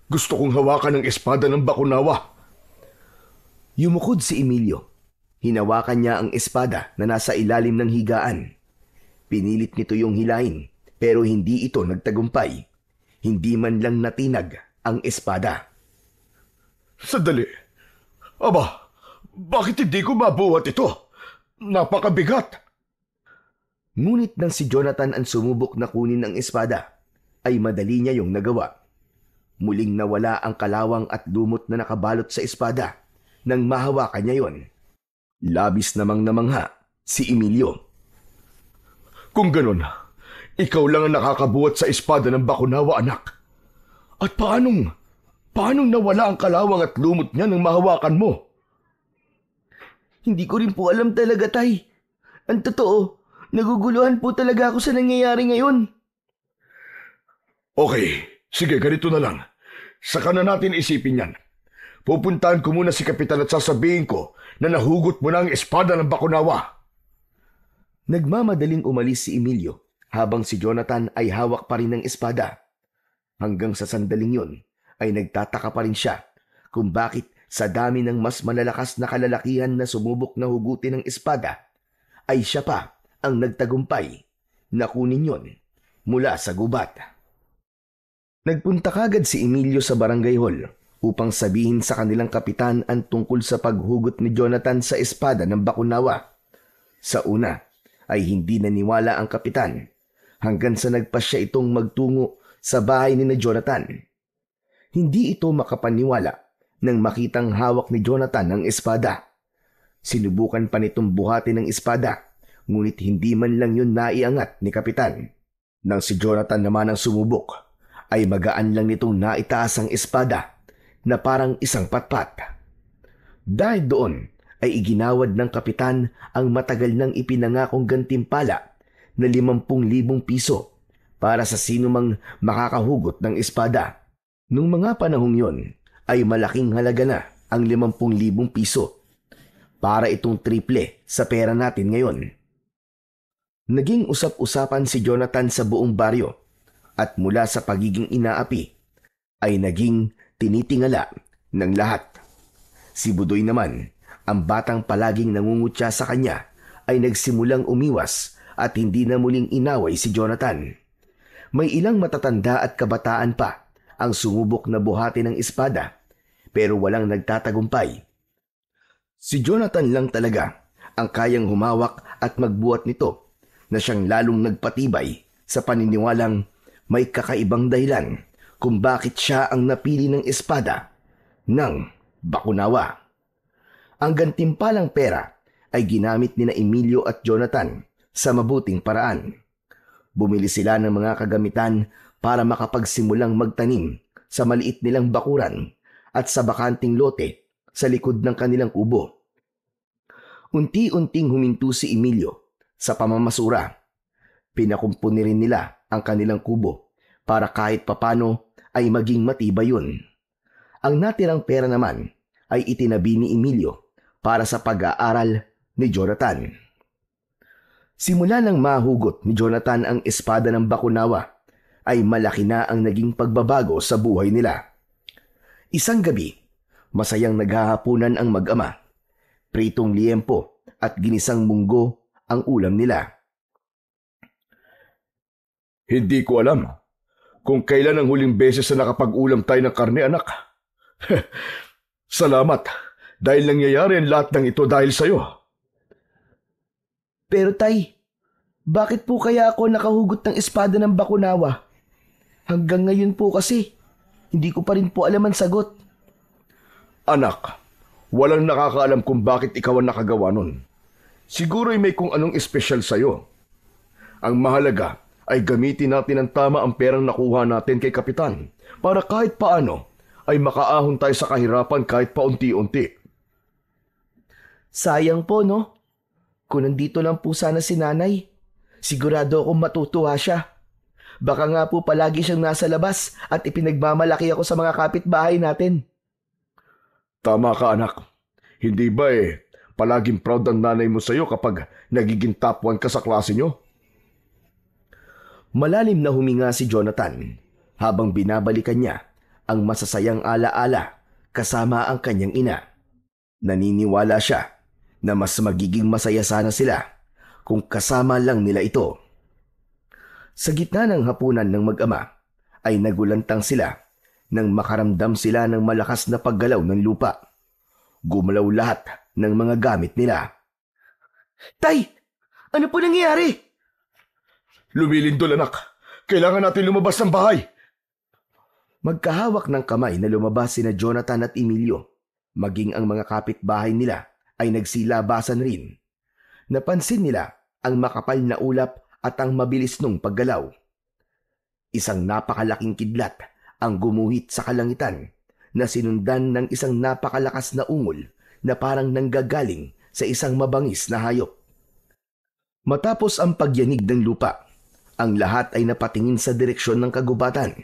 Gusto kong hawakan ng espada ng Bakunawa. Yumukod si Emilio. Hinawakan niya ang espada na nasa ilalim ng higaan. Pinilit nito yung hilahin, pero hindi ito nagtagumpay. Hindi man lang natinag ang espada. Sandali. Aba, bakit hindi ko mabuhat ito? Napakabigat. Ngunit nang si Jonathan ang sumubok na kunin ang espada, ay madali niya yung nagawa. Muling nawala ang kalawang at lumot na nakabalot sa espada nang mahawakan niya yon. Labis namang namangha si Emilio. Kung ganun, ikaw lang ang nakakabuhat sa espada ng Bakunawa, anak. At paanong nawala ang kalawang at lumot niya nang mahawakan mo? Hindi ko rin po alam talaga, Tay. Ang totoo, naguguluhan po talaga ako sa nangyayari ngayon. Okay, sige, ganito na lang. Saka na natin isipin yan. Pupuntahan ko muna si Kapitan at sasabihin ko na nahugot mo na ang espada ng Bakunawa. Nagmamadaling umalis si Emilio habang si Jonathan ay hawak pa rin ng espada. Hanggang sa sandaling yun ay nagtataka pa rin siya kung bakit sa dami ng mas malalakas na kalalakihan na sumubok na hugutin ng espada ay siya pa ang nagtagumpay na kunin yun mula sa gubat. Nagpunta kagad si Emilio sa barangay hall upang sabihin sa kanilang kapitan ang tungkol sa paghugot ni Jonathan sa espada ng Bakunawa. Sa una ay hindi naniwala ang kapitan hanggang sa nagpasya itong magtungo sa bahay ni Jonathan. Hindi ito makapaniwala nang makitang hawak ni Jonathan ang espada. Sinubukan pa nitong buhatin ng espada, ngunit hindi man lang yun naiangat ni kapitan. Nang si Jonathan naman ang sumubok, ay magaan lang nitong naitaas ang espada na parang isang patpat. Dahil doon ay iginawad ng kapitan ang matagal nang ipinangakong gantimpala na 50,000 piso para sa sinumang makakahugot ng espada. Nung mga panahong yon ay malaking halaga na ang 50,000 piso. Para itong triple sa pera natin ngayon. Naging usap-usapan si Jonathan sa buong baryo at mula sa pagiging inaapi ay naging tinitingala ng lahat. Si Budoy naman, ang batang palaging nangungutya sa kanya, ay nagsimulang umiwas at hindi na muling inaway si Jonathan. May ilang matatanda at kabataan pa ang sumubok na buhati ng espada pero walang nagtatagumpay. Si Jonathan lang talaga ang kayang humawak at magbuhat nito na siyang lalong nagpatibay sa paniniwalang may kakaibang dahilan kung bakit siya ang napili ng espada ng Bakunawa. Ang gantimpalang pera ay ginamit ni na Emilio at Jonathan sa mabuting paraan. Bumili sila ng mga kagamitan para makapagsimulang magtanim sa maliit nilang bakuran at sa bakanting lote sa likod ng kanilang kubo. Unti-unting huminto si Emilio sa pamamasura. Pinakumpuni rin nila ang kanilang kubo para kahit papano ay maging matibay yun. Ang natirang pera naman ay itinabi ni Emilio para sa pag-aaral ni Jonathan. Simula nang mahugot ni Jonathan ang espada ng Bakunawa, ay malaki na ang naging pagbabago sa buhay nila. Isang gabi, masayang naghahapunan ang mag-ama. Pritong liempo at ginisang munggo ang ulam nila. Hindi ko alam kung kailan ang huling beses na nakapag-ulam tayo ng karne, anak. Salamat dahil nangyayari ang lahat ng ito dahil sa'yo. Pero Tay, bakit po kaya ako nakahugot ng espada ng Bakunawa? Hanggang ngayon po kasi, hindi ko pa rin po alam ang sagot. Anak, walang nakakaalam kung bakit ikaw ang nakagawa nun. Siguro'y may kung anong espesyal sa'yo. Ang mahalaga ay gamitin natin ang tama ang perang nakuha natin kay Kapitan para kahit paano ay makaahon tayo sa kahirapan kahit paunti-unti. Sayang po, no? Kung nandito lang po sana si nanay, sigurado akong matutuwa siya. Baka nga po palagi siyang nasa labas at ipinagmamalaki ako sa mga kapitbahay natin. Tama ka, anak. Hindi ba palaging proud ang nanay mo sa'yo kapag nagiging top 1 ka sa klase nyo? Malalim na huminga si Jonathan habang binabalikan niya ang masasayang alaala kasama ang kanyang ina. Naniniwala siya na mas magiging masaya sana sila kung kasama lang nila ito. Sa gitna ng hapunan ng mag-ama ay nagulantang sila nang makaramdam sila ng malakas na paggalaw ng lupa. Gumalaw lahat ng mga gamit nila. Tay! Ano po nangyayari? Lumilindol, anak. Kailangan natin lumabas ng bahay. Magkahawak ng kamay na lumabas sina Jonathan at Emilio. Maging ang mga kapitbahay nila ay nagsilabasan rin. Napansin nila ang makapal na ulap at ang mabilis nung paggalaw. Isang napakalaking kidlat ang gumuhit sa kalangitan na sinundan ng isang napakalakas na ungol na parang nanggagaling sa isang mabangis na hayop. Matapos ang pagyanig ng lupa, ang lahat ay napatingin sa direksyon ng kagubatan.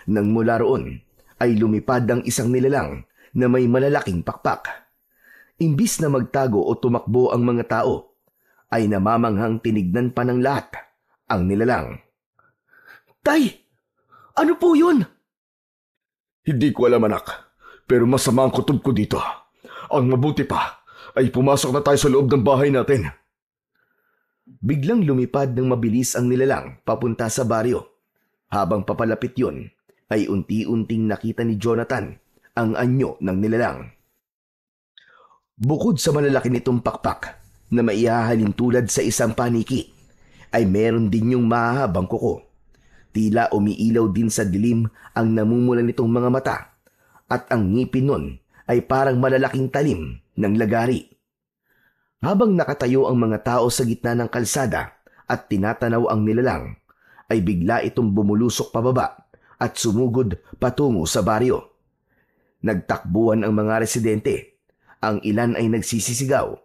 Nang mula roon ay lumipad ang isang nilalang na may malalaking pakpak. Imbis na magtago o tumakbo ang mga tao, ay namamanghang tinignan pa ng lahat ang nilalang. Tay! Ano po yun? Hindi ko alam, anak. Pero masama ang kutob ko dito. Ang mabuti pa ay pumasok na tayo sa loob ng bahay natin. Biglang lumipad ng mabilis ang nilalang papunta sa baryo. Habang papalapit yon, ay unti-unting nakita ni Jonathan ang anyo ng nilalang. Bukod sa malalaki nitong pakpak na maihahalin tulad sa isang paniki, ay meron din yung mahahabang kuko. Tila umiilaw din sa dilim ang namumula nitong mga mata at ang ngipin nun ay parang malalaking talim ng lagari. Habang nakatayo ang mga tao sa gitna ng kalsada at tinatanaw ang nilalang, ay bigla itong bumulusok pababa at sumugod patungo sa baryo. Nagtakbuhan ang mga residente. Ang ilan ay nagsisisigaw,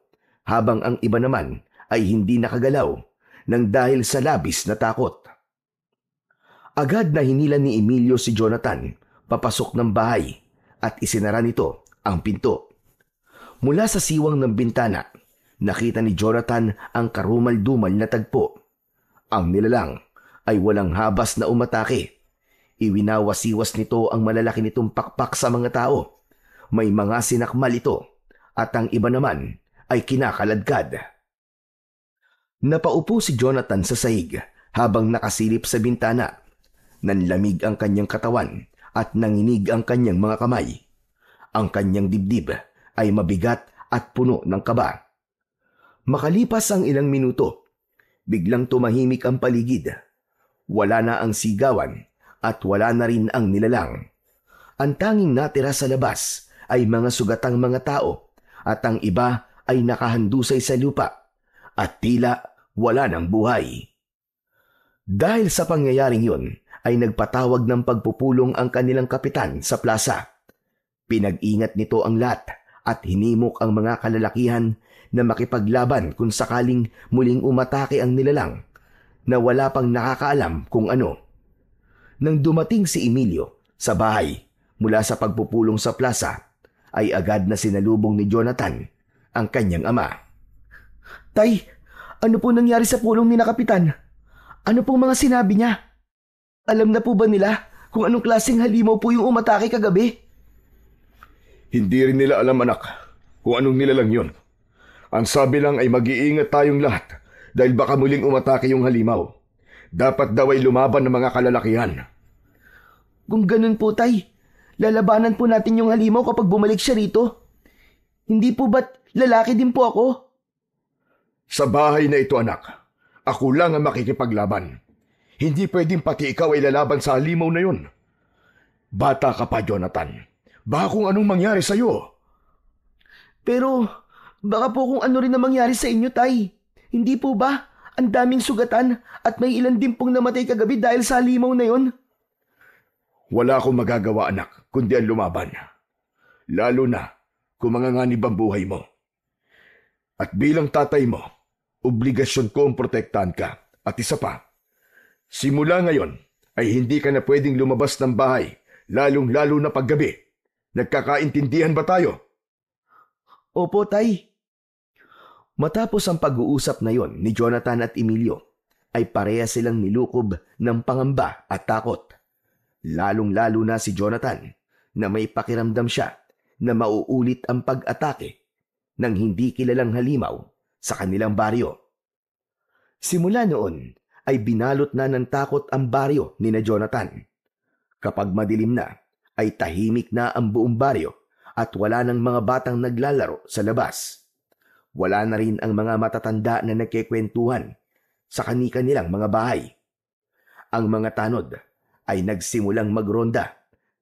habang ang iba naman ay hindi nakagalaw nang dahil sa labis na takot. Agad na hinilan ni Emilio si Jonathan papasok ng bahay at isinara nito ang pinto. Mula sa siwang ng bintana, nakita ni Jonathan ang karumal-dumal na tagpo. Ang nilalang ay walang habas na umatake. Iwinawasiwas nito ang malalaki nitong pakpak sa mga tao. May mga sinakmal ito at ang iba naman ay kinakaladkad. Napaupo si Jonathan sa sahig habang nakasilip sa bintana. Nanlamig ang kanyang katawan at nanginig ang kanyang mga kamay. Ang kanyang dibdib ay mabigat at puno ng kaba. Makalipas ang ilang minuto, biglang tumahimik ang paligid. Wala na ang sigawan at wala na rin ang nilalang. Ang tanging natira sa labas ay mga sugatang mga tao at ang iba ay nakahandusay sa lupa at tila wala ng buhay. Dahil sa pangyayaring yun, ay nagpatawag ng pagpupulong ang kanilang kapitan sa plaza. Pinag-ingat nito ang lahat at hinimok ang mga kalalakihan na makipaglaban kung sakaling muling umatake ang nilalang na wala pang nakakaalam kung ano. Nang dumating si Emilio sa bahay mula sa pagpupulong sa plaza, ay agad na sinalubong ni Jonathan ang kanyang ama. Tay, ano po nangyari sa pulong ni na kapitan? Ano pong mga sinabi niya? Alam na po ba nila kung anong klaseng halimaw po yung umatake kagabi? Hindi rin nila alam, anak, kung anong nilalang yun. Ang sabi lang ay mag-iingat tayong lahat dahil baka muling umatake yung halimaw. Dapat daw ay lumaban ng mga kalalakihan. Kung ganun po, tay, lalabanan po natin yung halimaw kapag bumalik siya rito. Hindi po ba't lalaki din po ako? Sa bahay na ito, anak, ako lang ang makikipaglaban. Hindi pwedeng pati ikaw ay lalaban sa halimaw na yun. Bata ka pa, Jonathan. Baka kung anong mangyari sa'yo. Pero baka po kung ano rin na mangyari sa inyo, tay. Hindi po ba? Ang daming sugatan at may ilan din pong namatay kagabi dahil sa halimaw na yon. Wala akong magagawa, anak, kundi ang lumaban. Lalo na kung manganganib ang buhay mo. At bilang tatay mo, obligasyon ko ang protektahan ka. At isa pa, simula ngayon ay hindi ka na pwedeng lumabas ng bahay, lalong-lalo na paggabi. Nagkakaintindihan ba tayo? Opo, Tay. Matapos ang pag-uusap na yon ni Jonathan at Emilio, ay pareha silang nilukob ng pangamba at takot. Lalong-lalo na si Jonathan na may pakiramdam siya na mauulit ang pag-atake ng hindi kilalang halimaw sa kanilang baryo. Simula noon ay binalot na ng takot ang baryo ni na Jonathan. Kapag madilim na ay tahimik na ang buong baryo at wala ng mga batang naglalaro sa labas. Wala na rin ang mga matatanda na nagkikwentuhan sa kani-kanilang mga bahay. Ang mga tanod ay nagsimulang magronda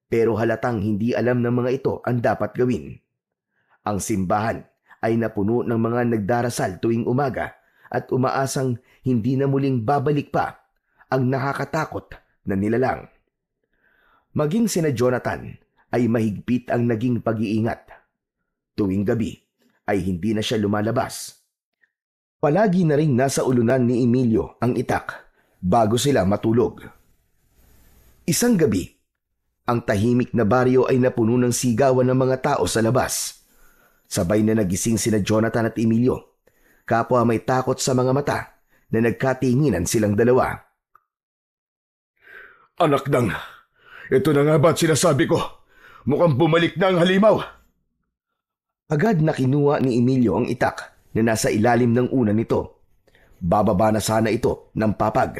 pero halatang hindi alam ng mga ito ang dapat gawin. Ang simbahan ay napuno ng mga nagdarasal tuwing umaga at umaasang hindi na muling babalik pa ang nakakatakot na nilalang. Maging sina Jonathan ay mahigpit ang naging pag-iingat. Tuwing gabi ay hindi na siya lumalabas. Palagi na ring nasa ulunan ni Emilio ang itak bago sila matulog. Isang gabi, ang tahimik na baryo ay napuno ng sigawan ng mga tao sa labas. Sabay na nagising sina Jonathan at Emilio. Kapwa may takot sa mga mata na nagkatinginan silang dalawa. Anak nang, ito na nga ba at sinasabi ko? Mukhang bumalik na ang halimaw. Agad na kinuha ni Emilio ang itak na nasa ilalim ng una nito. Bababa na sana ito ng papag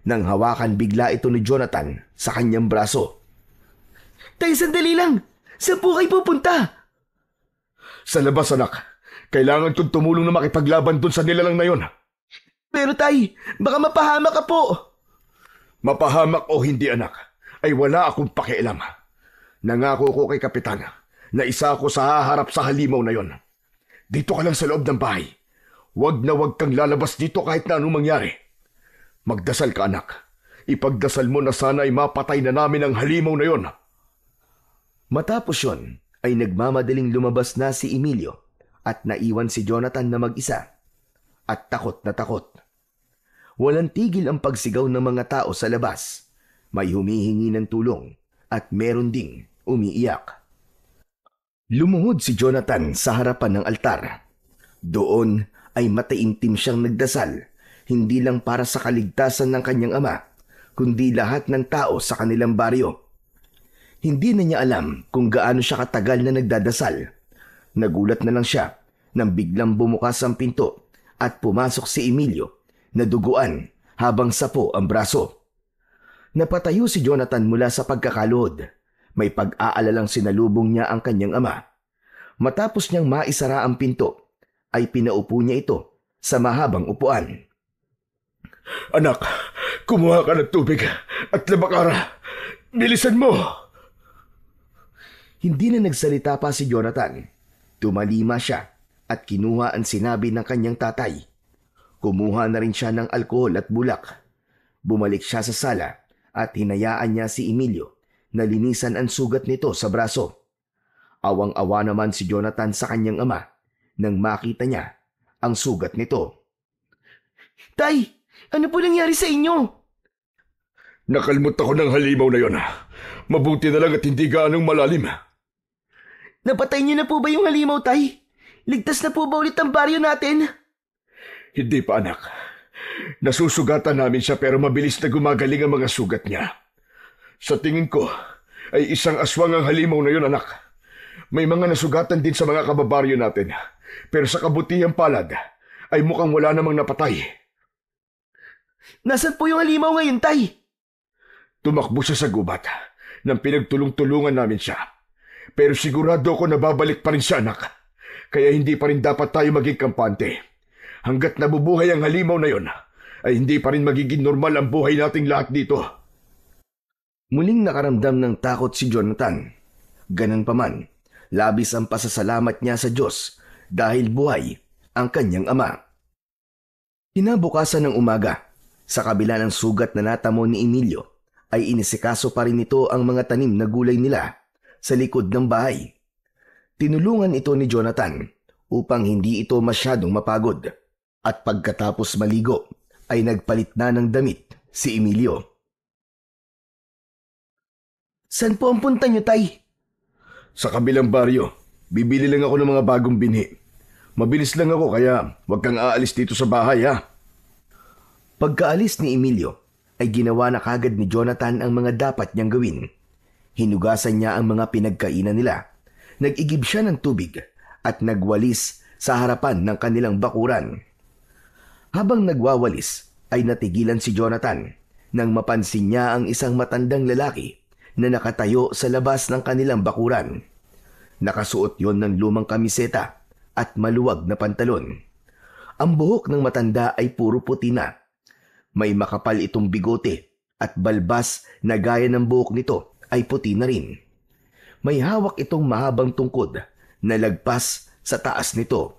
nang hawakan bigla ito ni Jonathan sa kanyang braso. Tay, sandali lang! Saan po kayo pupunta? Sa labas, anak. Kailangan kong tumulong na makipaglaban dun sa nilalang na yon. Pero Tay, baka mapahamak ka po. Mapahamak o hindi, anak, ay wala akong pakialam. Nangako ko kay Kapitan na isa ako sa haharap sa halimaw na yon. Dito ka lang sa loob ng bahay. Huwag na huwag kang lalabas dito kahit na anong mangyari. Magdasal ka, anak. Ipagdasal mo na sana ay mapatay na namin ang halimaw na yon. Matapos yon ay nagmamadaling lumabas na si Emilio at naiwan si Jonathan na mag-isa at takot na takot. Walang tigil ang pagsigaw ng mga tao sa labas. May humihingi ng tulong at meron ding umiiyak. Lumuhod si Jonathan sa harapan ng altar. Doon ay mataimtim siyang nagdasal, hindi lang para sa kaligtasan ng kanyang ama, kundi lahat ng tao sa kanilang baryo. Hindi na niya alam kung gaano siya katagal na nagdadasal. Nagulat na lang siya nang biglang bumukas ang pinto at pumasok si Emilio na duguan habang sapo ang braso. Napatayo si Jonathan mula sa pagkakaluhod. May pag-aalalang sinalubong niya ang kanyang ama. Matapos niyang maisara ang pinto, ay pinaupo niya ito sa mahabang upuan. Anak, kumuha ka ng tubig at labakara. Bilisan mo! Hindi na nagsalita pa si Jonathan. Tumalima siya at kinuha ang sinabi ng kanyang tatay. Kumuha na rin siya ng alkohol at bulak. Bumalik siya sa sala at hinayaan niya si Emilio na linisan ang sugat nito sa braso. Awang-awa naman si Jonathan sa kanyang ama nang makita niya ang sugat nito. Tay, ano po nangyari sa inyo? Nakalmot ako ng halimaw na yon. Mabuti na lang at hindi gaanong malalim. Napatay niyo na po ba yung halimaw, Tay? Ligtas na po ba ulit ang baryo natin? Hindi pa, anak. Nasusugatan namin siya pero mabilis na gumagaling ang mga sugat niya. Sa tingin ko ay isang aswang ang halimaw na yon, anak. May mga nasugatan din sa mga kababaryo natin. Pero sa kabutihang palad ay mukhang wala namang napatay. Nasaan po yung halimaw ngayon, Tay? Tumakbo siya sa gubat nang pinagtulong-tulungan namin siya. Pero sigurado ako na babalik pa rin siya, anak. Kaya hindi pa rin dapat tayo maging kampante. Hanggat nabubuhay ang halimaw na yon, ay hindi pa rin magiging normal ang buhay nating lahat dito. Muling nakaramdam ng takot si Jonathan. Ganun pa man, labis ang pasasalamat niya sa Diyos dahil buhay ang kanyang ama. Kinabukasan ng umaga, sa kabila ng sugat na natamo ni Emilio, ay inisikaso pa rin nito ang mga tanim na gulay nila sa likod ng bahay. Tinulungan ito ni Jonathan upang hindi ito masyadong mapagod at pagkatapos maligo ay nagpalit na ng damit si Emilio. Saan po ang punta niyo, Tay? Sa kabilang baryo, bibili lang ako ng mga bagong binhi. Mabilis lang ako kaya huwag kang aalis dito sa bahay ha. Pagkaalis ni Emilio ay ginawa na kagad ni Jonathan ang mga dapat niyang gawin. Hinugasan niya ang mga pinagkainan nila. Nag-igib siya ng tubig at nagwalis sa harapan ng kanilang bakuran. Habang nagwawalis ay natigilan si Jonathan nang mapansin niya ang isang matandang lalaki na nakatayo sa labas ng kanilang bakuran. Nakasuot yon ng lumang kamiseta at maluwag na pantalon. Ang buhok ng matanda ay puro puti na. May makapal itong bigote at balbas na gaya ng buhok nito ay puti na rin. May hawak itong mahabang tungkod na lagpas sa taas nito.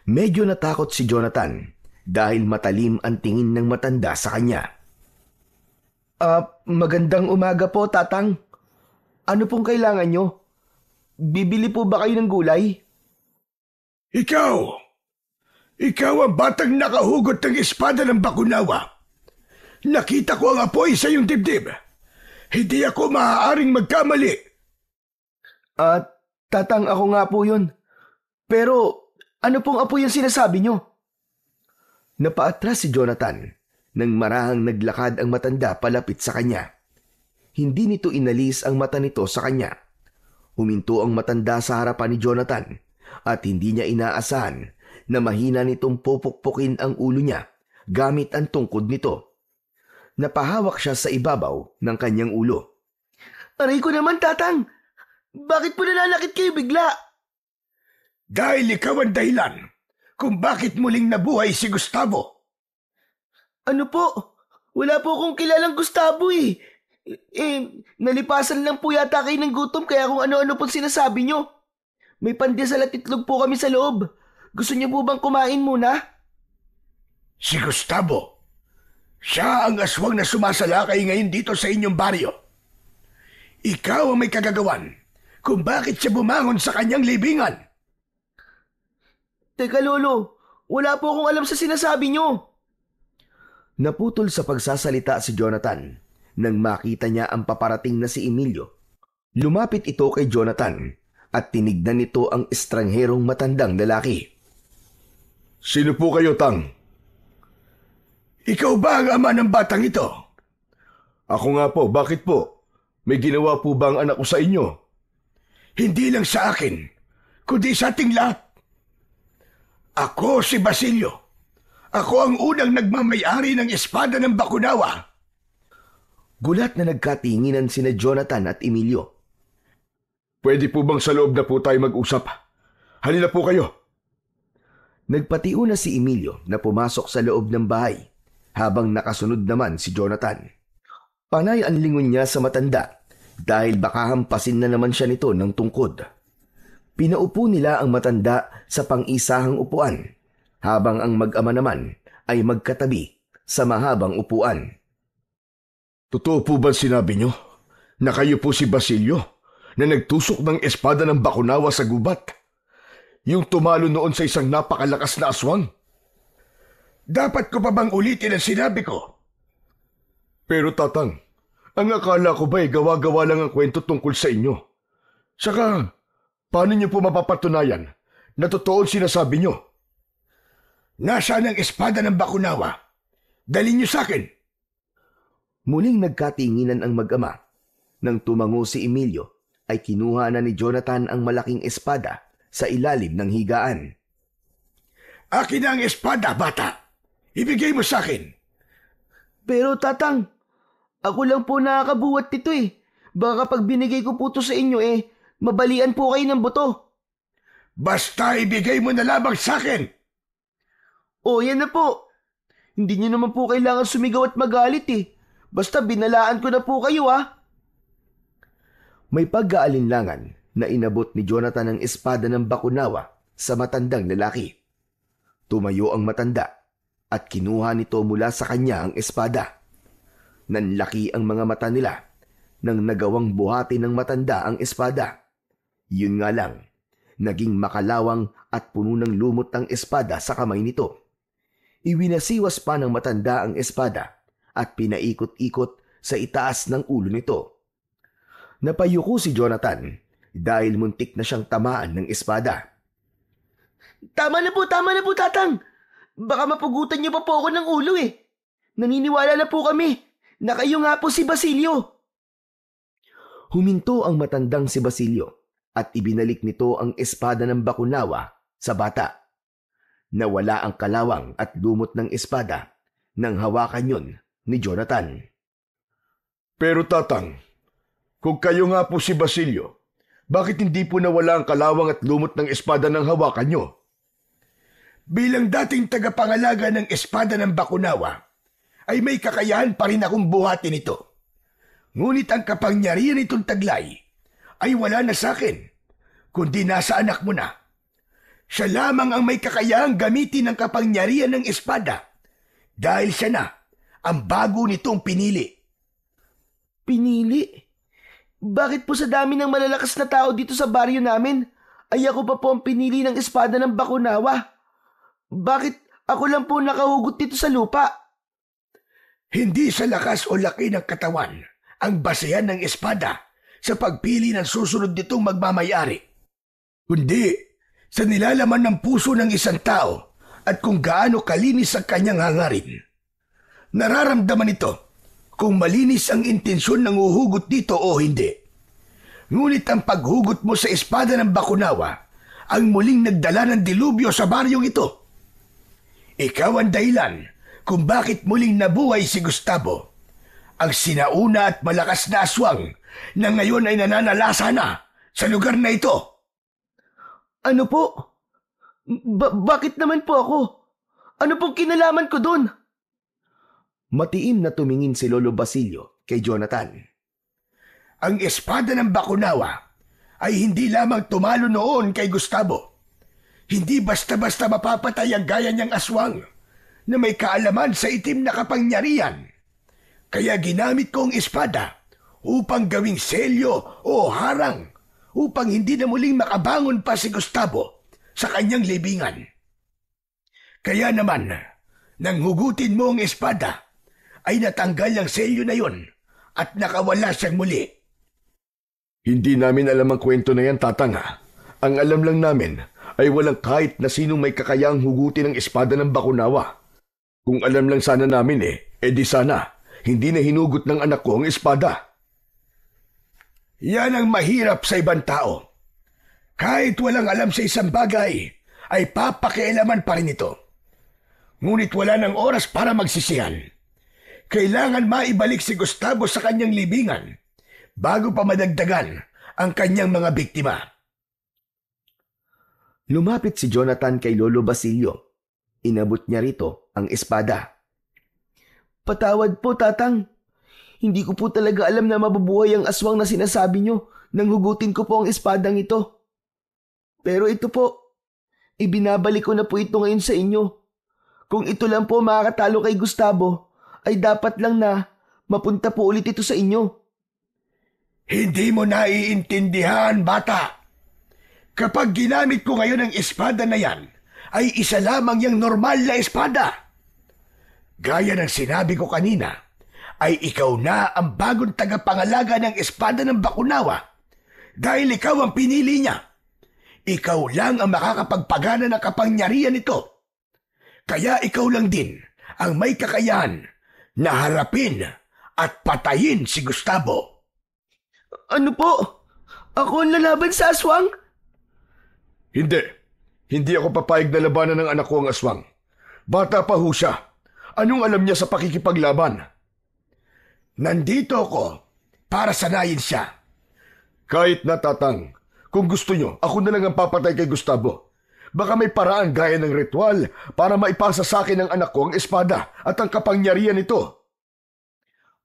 Medyo natakot si Jonathan dahil matalim ang tingin ng matanda sa kanya. Magandang umaga po, Tatang. Ano pong kailangan nyo? Bibili po ba kayo ng gulay? Ikaw ang batang nakahugot ng espada ng Bakunawa. Nakita ko ang apoy sa iyong dibdib. Hindi ako maaaring magkamali. Tatang, ako nga po yun. Pero ano pong apoy yung sinasabi nyo? Napaatras si Jonathan nang marahang naglakad ang matanda palapit sa kanya. Hindi nito inalis ang mata nito sa kanya. Huminto ang matanda sa harapan ni Jonathan at hindi niya inaasahan na mahina nitong pupukpukin ang ulo niya gamit ang tungkod nito. Napahawak siya sa ibabaw ng kanyang ulo. Aray ko naman, Tatang! Bakit po nananakit kayo bigla? Dahil ikaw ang dahilan kung bakit muling nabuhay si Gustavo. Ano po? Wala po akong kilalang Gustavo eh. Nalipasan lang po yata kayo ng gutom kaya kung ano-ano pong sinasabi nyo. May pandesal at itlog po kami sa loob. Gusto niyo po bang kumain muna? Si Gustavo. Siya ang aswang na sumasalakay ngayon dito sa inyong baryo. Ikaw ang may kagagawan kung bakit siya bumangon sa kanyang libingan. Teka, Lolo. Wala po akong alam sa sinasabi nyo. Naputol sa pagsasalita si Jonathan nang makita niya ang paparating na si Emilio. Lumapit ito kay Jonathan at tinignan nito ang estrangherong matandang lalaki. Sino po kayo, Tang? Ikaw ba ang ama ng batang ito? Ako nga po, bakit po? May ginawa po ba ang anak ko sa inyo? Hindi lang sa akin, kundi sa ating lahat. Ako si Basilio. Ako ang unang nagmamayari ng espada ng Bakunawa. Gulat na nagkatinginan sina Jonathan at Emilio. Pwede po bang sa loob na po tayo mag-usap? Halina po kayo. Nagpatiuna si Emilio na pumasok sa loob ng bahay habang nakasunod naman si Jonathan. Panay ang lingon niya sa matanda dahil baka hampasin na naman siya nito ng tungkod. Pinaupo nila ang matanda sa pang-isahang upuan habang ang mag-ama naman ay magkatabi sa mahabang upuan. Totoo po ba sinabi nyo na kayo po si Basilio na nagtusok ng espada ng Bakunawa sa gubat? Yung tumalo noon sa isang napakalakas na aswang? Dapat ko pa bang ulitin ang sinabi ko? Pero Tatang, ang akala ko ba ay gawa-gawa lang ang kwento tungkol sa inyo. Saka, paano niyo po mapapatunayan na totoo ang sinasabi nyo? Nasaan ang espada ng Bakunawa? Dalhin niyo sa akin. Muling nagkatinginan ang mag-ama. Nang tumango si Emilio, ay kinuha na ni Jonathan ang malaking espada sa ilalim ng higaan. Akin na ang espada, bata. Ibigay mo sa akin. Pero Tatang, ako lang po nakakabuhat nito eh. Baka kapag binigay ko po ito sa inyo mabalian po kayo ng buto. Basta ibigay mo na lamang sa akin. Yan na po. Hindi niyo naman po kailangan sumigaw at magalit eh. Basta binalaan ko na po kayo May pag-aalinlangan na inabot ni Jonathan ang espada ng Bakunawa sa matandang lalaki. Tumayo ang matanda at kinuha nito mula sa kanya ang espada. Nanlaki ang mga mata nila nang nagawang buhati ng matanda ang espada. Yun nga lang, naging makalawang at puno ng lumot ang espada sa kamay nito. Iwinasiwas pa ng matanda ang espada at pinaikot-ikot sa itaas ng ulo nito. Napayuko si Jonathan dahil muntik na siyang tamaan ng espada. Tama na po, tatang. Baka mapugutan niyo pa po ako ng ulo eh. Naniniwala na po kami na kayo nga po si Basilio. Huminto ang matandang si Basilio at ibinalik nito ang espada ng bakunawa sa bata. Nawala ang kalawang at lumot ng espada nang hawakan yun ni Jonathan. Pero tatang, kung kayo nga po si Basilio, bakit hindi po nawala ang kalawang at lumot ng espada ng hawakan nyo? Bilang dating tagapangalaga ng espada ng bakunawa, ay may kakayahan pa rin akong buhatin ito. Ngunit ang kapangyarihan nitong taglay ay wala na sa akin, kundi nasa anak mo na. Siya lamang ang may kakayahang gamitin ang kapangyarihan ng espada dahil siya na ang bago nitong pinili. Pinili? Bakit po sa dami ng malalakas na tao dito sa baryo namin, ay ako pa po ang pinili ng espada ng bakunawa? Bakit ako lang po nakahugot dito sa lupa? Hindi sa lakas o laki ng katawan ang basehan ng espada sa pagpili ng susunod nitong magmamayari, kundi sa nilalaman ng puso ng isang tao at kung gaano kalinis ang kanyang hangarin. Nararamdaman ito kung malinis ang intensyon ng uhugot dito o hindi. Ngunit ang paghugot mo sa espada ng bakunawa ang muling nagdala ng dilubyo sa baryong ito. Ikaw ang dahilan kung bakit muling nabuhay si Gustavo, ang sinauna at malakas na aswang na ngayon ay nananalasa na sa lugar na ito. Ano po? Bakit naman po ako? Ano pong kinalaman ko doon? Matiim na tumingin si Lolo Basilio kay Jonathan. Ang espada ng bakunawa ay hindi lamang tumalo noon kay Gustavo. Hindi basta-basta mapapatay ang gaya niyang aswang na may kaalaman sa itim na kapangyarihan. Kaya ginamit ko ang espada upang gawing selyo o harang upang hindi na muling makabangon pa si Gustavo sa kanyang libingan. Kaya naman, nang hugutin mo ang espada, ay natanggal ang selyo na yon at nakawala siyang muli. Hindi namin alam ang kwento na yan, tatang. Ang alam lang namin ay walang kahit na sinong may kakayang hugutin ang espada ng bakunawa. Kung alam lang sana namin edi sana hindi na hinugot ng anak ko ang espada. Yan ang mahirap sa ibang tao. Kahit walang alam sa isang bagay, ay papakialaman pa rin ito. Ngunit wala ng oras para magsisihan. Kailangan maibalik si Gustavo sa kanyang libingan bago pa madagdagan ang kanyang mga biktima. Lumapit si Jonathan kay Lolo Basilio. Inabot niya rito ang espada. Patawad po, tatang. Hindi ko po talaga alam na mabubuhay ang aswang na sinasabi nyo nang hugutin ko po ang espadang ito. Pero ito po, ibinabalik ko na po ito ngayon sa inyo. Kung ito lang po makakatalo kay Gustavo, ay dapat lang na mapunta po ulit ito sa inyo. Hindi mo naiintindihan, bata. Kapag ginamit ko ngayon ang espada na yan, ay isa lamang yung normal na espada. Gaya ng sinabi ko kanina, ay ikaw na ang bagong tagapangalaga ng espada ng bakunawa dahil ikaw ang pinili niya. Ikaw lang ang makakapagpagana ng kapangyarihan nito. Kaya ikaw lang din ang may kakayahan na harapin at patayin si Gustavo. Ano po? Ako ang lalaban sa aswang? Hindi. Hindi ako papayag na labanan ng anak ko ang aswang. Bata pa ho siya. Anong alam niya sa pakikipaglaban? Nandito ako para sanayin siya. Kahit na, tatang, kung gusto nyo, ako na lang ang papatay kay Gustavo. Baka may paraan gaya ng ritual para maipasa sa akin ng anak ko ang espada at ang kapangyarihan nito.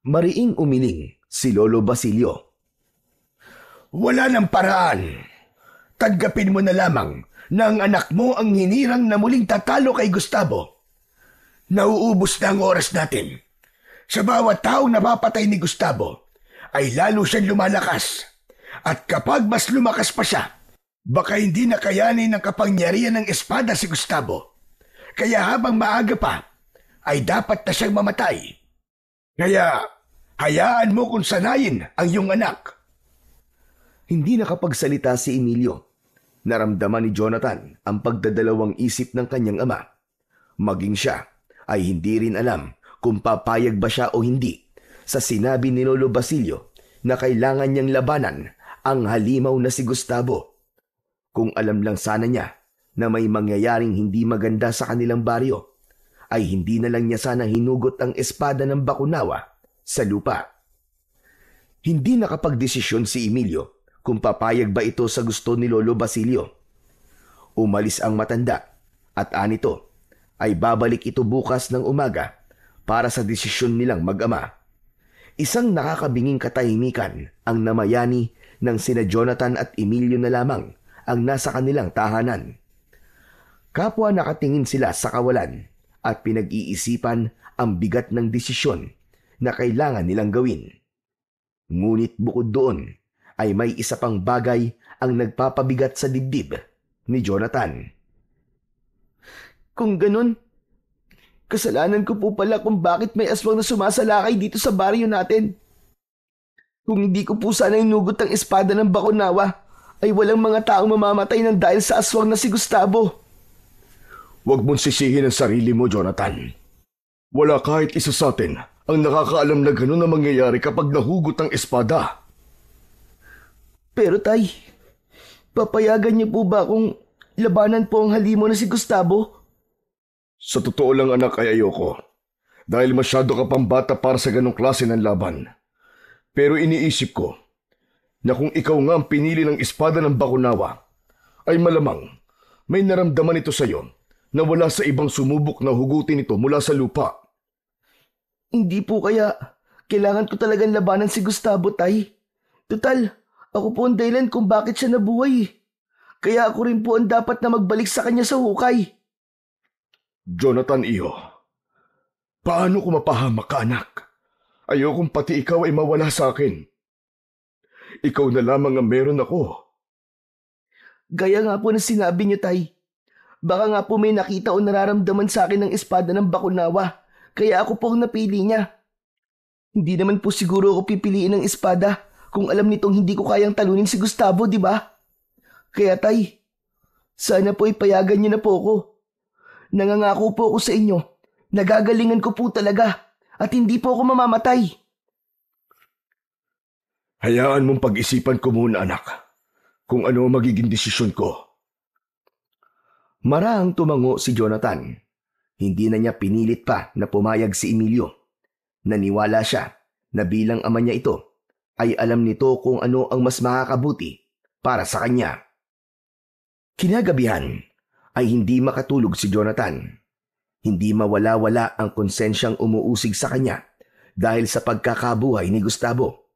Mariing umiling si Lolo Basilio. Wala ng paraan. Tanggapin mo na lamang na ang anak mo ang hinirang na muling tatalo kay Gustavo. Nauubos na ang oras natin. Sa bawat taong napapatay ni Gustavo, ay lalo siyang lumalakas. At kapag mas lumakas pa siya, baka hindi na kayanin ng kapangyarihan ng espada si Gustavo. Kaya habang maaga pa, ay dapat na siyang mamatay. Kaya, hayaan mo kung sanayin ang iyong anak. Hindi nakapagsalita si Emilio. Naramdaman ni Jonathan ang pagdadalawang isip ng kanyang ama. Maging siya ay hindi rin alam kung papayag ba siya o hindi sa sinabi ni Lolo Basilio na kailangan niyang labanan ang halimaw na si Gustavo. Kung alam lang sana niya na may mangyayaring hindi maganda sa kanilang baryo, ay hindi na lang niya sana hinugot ang espada ng Bakunawa sa lupa. Hindi nakapagdesisyon si Emilio kung papayag ba ito sa gusto ni Lolo Basilio. Umalis ang matanda at anito ay babalik ito bukas ng umaga para sa desisyon nilang mag-ama. Isang nakakabinging katahimikan ang namayani ng sina Jonathan at Emilio na lamang ang nasa kanilang tahanan. Kapwa nakatingin sila sa kawalan at pinag-iisipan ang bigat ng desisyon na kailangan nilang gawin. Ngunit bukod doon ay may isa pang bagay ang nagpapabigat sa dibdib ni Jonathan. Kung ganun, kasalanan ko po pala kung bakit may aswang na sumasalakay dito sa baryo natin. Kung hindi ko po sana inugot ang espada ng Bakunawa, ay walang mga taong mamamatay ng dahil sa aswang na si Gustavo. Huwag mong sisihin ang sarili mo, Jonathan. Wala kahit isa sa atin ang nakakaalam na gano'n na mangyayari kapag nahugot ang espada. Pero tay, papayagan niyo po ba kung labanan po ang halimaw na si Gustavo? Sa totoo lang anak ay ayoko. Dahil masyado ka pang bata para sa ganong klase ng laban. Pero iniisip ko na kung ikaw nga ang pinili ng espada ng Bakunawa, ay malamang may naramdaman ito sa iyo na wala sa ibang sumubok na hugutin ito mula sa lupa. Hindi po kaya kailangan ko talagang labanan si Gustavo, tay. Total, ako po ang dahilan kung bakit siya nabuhay. Kaya ako rin po ang dapat na magbalik sa kanya sa hukay. Jonathan, iyo, paano ko mapahamak ka, anak? Ayokong pati ikaw ay mawala sa akin. Ikaw na lamang ang meron ako. Gaya nga po na sinabi niyo, tay. Baka nga po may nakita o nararamdaman sa akin ng espada ng Bakunawa, kaya ako po ang napili niya. Hindi naman po siguro ako pipiliin ng espada kung alam nitong hindi ko kayang talunin si Gustavo, di ba? Kaya tay, sana po ipayagan niyo na po ako. Nangangako po ako sa inyo, nagagalingan ko po talaga at hindi po ako mamamatay. Hayaan mong pag-isipan ko muna, anak, kung ano magiging desisyon ko. Marahang tumango si Jonathan. Hindi na niya pinilit pa na pumayag si Emilio. Naniwala siya na bilang ama niya ito, ay alam nito kung ano ang mas makakabuti para sa kanya. Kinagabihan ay hindi makatulog si Jonathan. Hindi mawala-wala ang konsensyang umuusig sa kanya dahil sa pagkakabuhay ni Gustavo.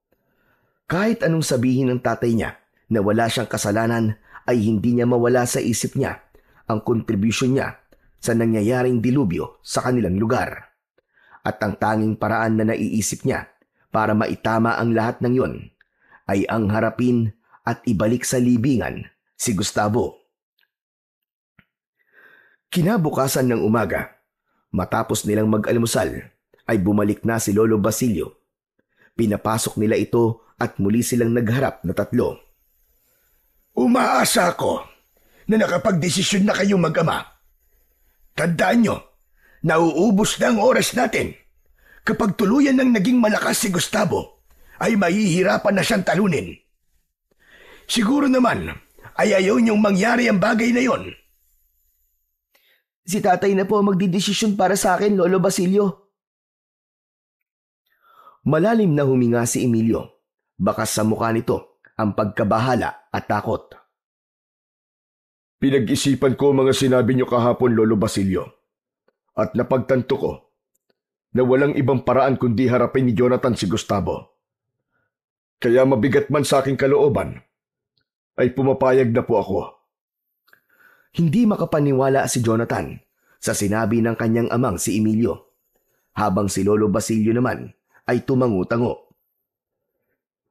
Kahit anong sabihin ng tatay niya na wala siyang kasalanan, ay hindi niya mawala sa isip niya ang kontribusyon niya sa nangyayaring dilubyo sa kanilang lugar. At ang tanging paraan na naiisip niya para maitama ang lahat ng yon ay ang harapin at ibalik sa libingan si Gustavo. Kinabukasan ng umaga, matapos nilang mag-almusal, ay bumalik na si Lolo Basilio. Pinapasok nila ito at muli silang nagharap na tatlo. Umaasa ako na nakapagdesisyon na kayong mag-ama. Tandaan nyo, nauubos na ang oras natin. Kapag tuluyan ng naging malakas si Gustavo, ay mahihirapan na siyang talunin. Siguro naman ay ayaw niyong mangyari ang bagay na yon. Si tatay na po magdidesisyon para sa akin, Lolo Basilio. Malalim na huminga si Emilio. Bakas sa mukha nito ang pagkabahala at takot. Pinag-isipan ko mga sinabi niyo kahapon, Lolo Basilio. At napagtanto ko na walang ibang paraan kundi harapin ni Jonathan si Gustavo. Kaya mabigat man sa aking kalooban, ay pumapayag na po ako. Hindi makapaniwala si Jonathan sa sinabi ng kanyang amang si Emilio. habang si Lolo Basilio naman ay tumango-tango.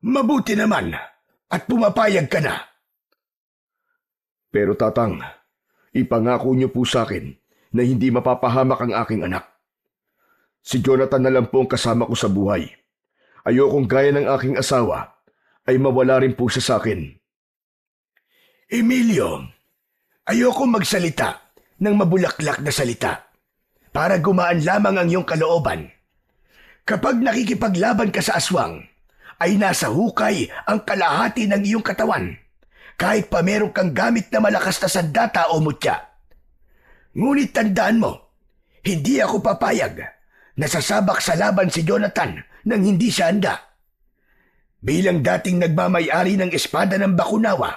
Mabuti naman at pumapayag ka na. Pero tatang, ipangako niyo po sa akin na hindi mapapahamak ang aking anak. Si Jonathan na lang po ang kasama ko sa buhay. Ayokong gaya ng aking asawa ay mawala rin po siya sa akin. Emilio, ayoko magsalita ng mabulaklak na salita para gumaan lamang ang iyong kalooban. Kapag nakikipaglaban ka sa aswang, ay nasa hukay ang kalahati ng iyong katawan, kahit pa meron kang gamit na malakas na sandata o mutya. Ngunit tandaan mo, hindi ako papayag na sasabak sa laban si Jonathan nang hindi siya handa. Bilang dating nagmamay-ari ng espada ng Bakunawa,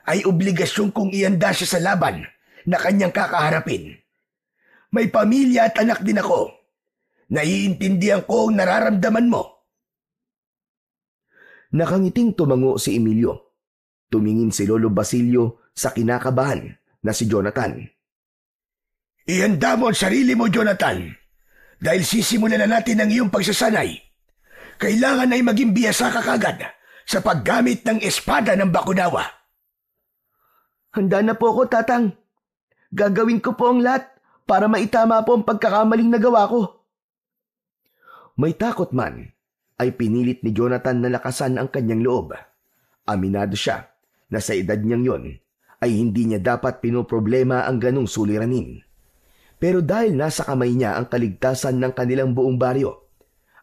ay obligasyon kong ihanda siya sa laban na kanyang kakaharapin. May pamilya at anak din ako. Naiintindihan ko ang nararamdaman mo. Nakangiting tumango si Emilio. Tumingin si Lolo Basilio sa kinakabahan na si Jonathan. Ihanda mo ang sarili mo, Jonathan. Dahil sisimulan na natin ang iyong pagsasanay. Kailangan ay maging biyasa ka kagad sa paggamit ng espada ng Bakunawa. Handa na po ako, Tatang. Gagawin ko po ang lahat para maitama po ang pagkakamaling nagawa ko. May takot man, ay pinilit ni Jonathan na lakasan ang kanyang loob. Aminado siya na sa edad niyang yon ay hindi niya dapat pinoproblema ang ganong suliranin. Pero dahil nasa kamay niya ang kaligtasan ng kanilang buong baryo,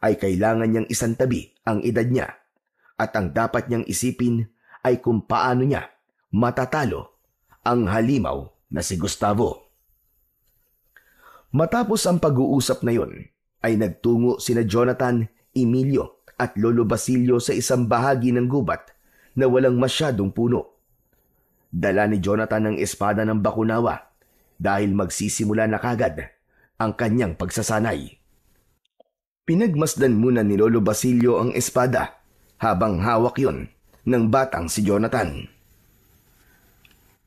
ay kailangan niyang isantabi ang edad niya at ang dapat niyang isipin ay kung paano niya matatalo ang halimaw na si Gustavo. Matapos ang pag-uusap na yon, ay nagtungo sina Jonathan, Emilio at Lolo Basilio sa isang bahagi ng gubat na walang masyadong puno. Dala ni Jonathan ang espada ng Bakunawa dahil magsisimula na kagad ang kanyang pagsasanay. Pinagmasdan muna ni Lolo Basilio ang espada habang hawak yon ng batang si Jonathan.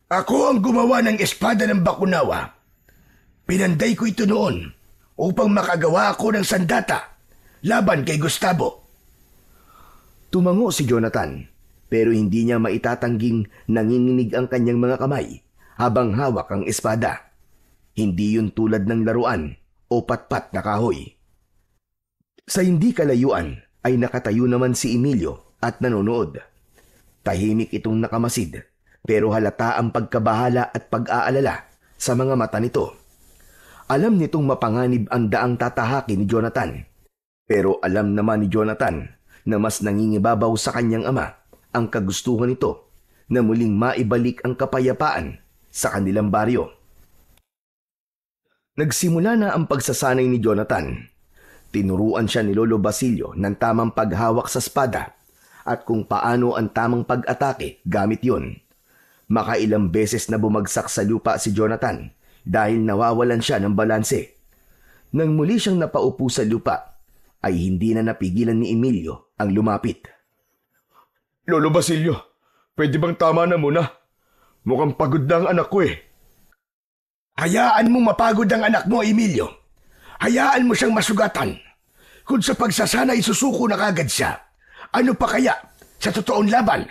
Ako ang gumawa ng espada ng Bakunawa. Pinanday ko ito noon upang makagawa ako ng sandata laban kay Gustavo. Tumango si Jonathan pero hindi niya maitatangging nanginginig ang kanyang mga kamay habang hawak ang espada. Hindi yun tulad ng laruan o patpat na kahoy. Sa hindi kalayuan ay nakatayo naman si Emilio at nanonood. Tahimik itong nakamasid pero halata ang pagkabahala at pag-aalala sa mga mata nito. Alam nitong mapanganib ang daang tatahakin ni Jonathan. Pero alam naman ni Jonathan na mas nangingibabaw sa kanyang ama ang kagustuhan nito na muling maibalik ang kapayapaan sa kanilang baryo. Nagsimula na ang pagsasanay ni Jonathan. Tinuruan siya ni Lolo Basilio ng tamang paghawak sa espada at kung paano ang tamang pag-atake gamit yon. Makailang beses na bumagsak sa lupa si Jonathan dahil nawawalan siya ng balanse. Nang muli siyang napaupo sa lupa, ay hindi na napigilan ni Emilio ang lumapit. Lolo Basilio, pwede bang tama na muna? Mukhang pagod na ang anak ko eh. Hayaan mo mapagod ang anak mo, Emilio. Hayaan mo siyang masugatan. Kung sa pagsasanay susuko na kagad siya, ano pa kaya sa totoong laban?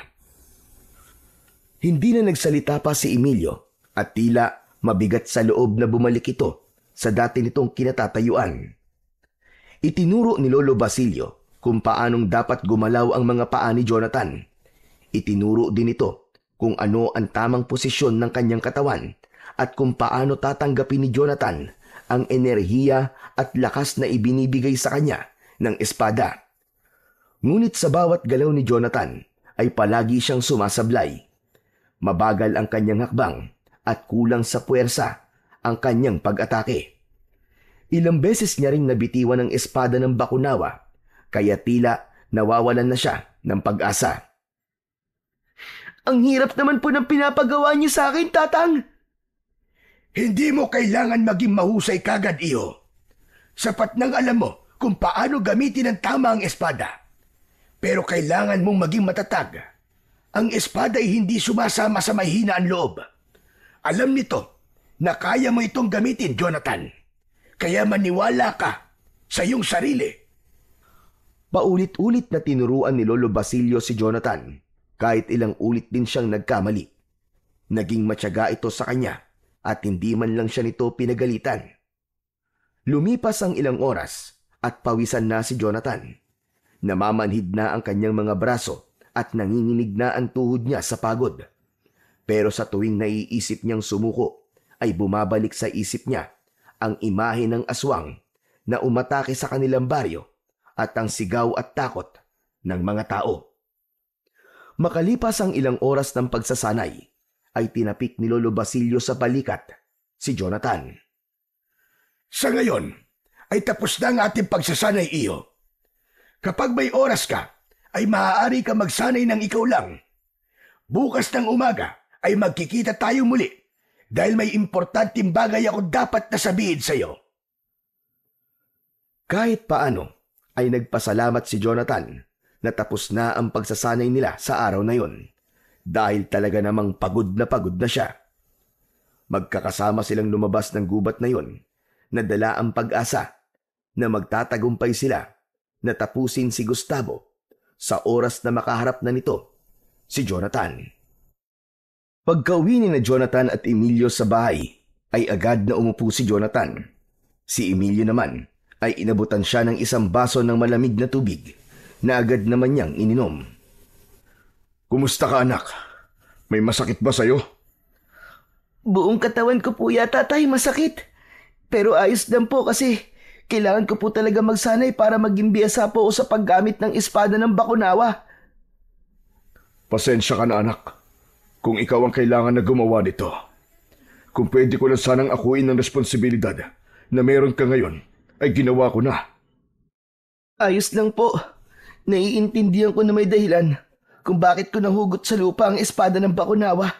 Hindi na nagsalita pa si Emilio at tila mabigat sa loob na bumalik ito sa dati nitong kinatatayuan. Itinuro ni Lolo Basilio kung paanong dapat gumalaw ang mga paa ni Jonathan. Itinuro din ito kung ano ang tamang posisyon ng kanyang katawan at kung paano tatanggapin ni Jonathan ang enerhiya at lakas na ibinibigay sa kanya ng espada. Ngunit sa bawat galaw ni Jonathan ay palagi siyang sumasablay. Mabagal ang kanyang hakbang at kulang sa puwersa ang kanyang pag-atake. Ilang beses niya ring nabitiwan ang espada ng Bakunawa kaya tila nawawalan na siya ng pag-asa. Ang hirap naman po ng pinapagawa niyo sa akin, Tatang. Hindi mo kailangan maging mahusay kagad, iho. Sapat nang alam mo kung paano gamitin ng tama ang espada. Pero kailangan mong maging matatag. Ang espada ay hindi sumasama sa mahina ang loob. Alam nito na kaya mo itong gamitin, Jonathan. Kaya maniwala ka sa iyong sarili. Paulit-ulit na tinuruan ni Lolo Basilio si Jonathan kahit ilang ulit din siyang nagkamali. Naging matyaga ito sa kanya at hindi man lang siya nito pinagalitan. Lumipas ang ilang oras at pawisan na si Jonathan. Namamanhid na ang kanyang mga braso at nanginginig na ang tuhod niya sa pagod. Pero sa tuwing naiisip niyang sumuko, ay bumabalik sa isip niya ang imahe ng aswang na umatake sa kanilang baryo at ang sigaw at takot ng mga tao. Makalipas ang ilang oras ng pagsasanay, ay tinapik ni Lolo Basilio sa balikat si Jonathan. Sa ngayon, ay tapos na ang ating pagsasanay iyo. Kapag may oras ka, ay maaari ka magsanay ng ikaw lang. Bukas ng umaga ay magkikita tayo muli dahil may importanteng bagay ako dapat na sabihin sa iyo. Kahit paano ay nagpasalamat si Jonathan na tapos na ang pagsasanay nila sa araw na yon dahil talaga namang pagod na siya. Magkakasama silang lumabas ng gubat na yon na dala ang pag-asa na magtatagumpay sila na tapusin si Gustavo sa oras na makaharap na nito si Jonathan. Pagka-uwi ni na Jonathan at Emilio sa bahay, ay agad na umupo si Jonathan. Si Emilio naman ay inabutan siya ng isang baso ng malamig na tubig na agad naman niyang ininom. Kumusta ka, anak? May masakit ba sa'yo? Buong katawan ko po yata, tay, masakit. Pero ayos lang po kasi kailangan ko po talaga magsanay para maging biyasa po ako sa paggamit ng espada ng Bakunawa. Pasensya ka na, anak. Kung ikaw ang kailangan na gumawa nito. Kung pwede ko lang sanang akuin ng responsibilidad na meron ka ngayon, ay ginawa ko na. Ayos lang po. Naiintindihan ko na may dahilan kung bakit ko nahugot sa lupa ang espada ng Bakunawa.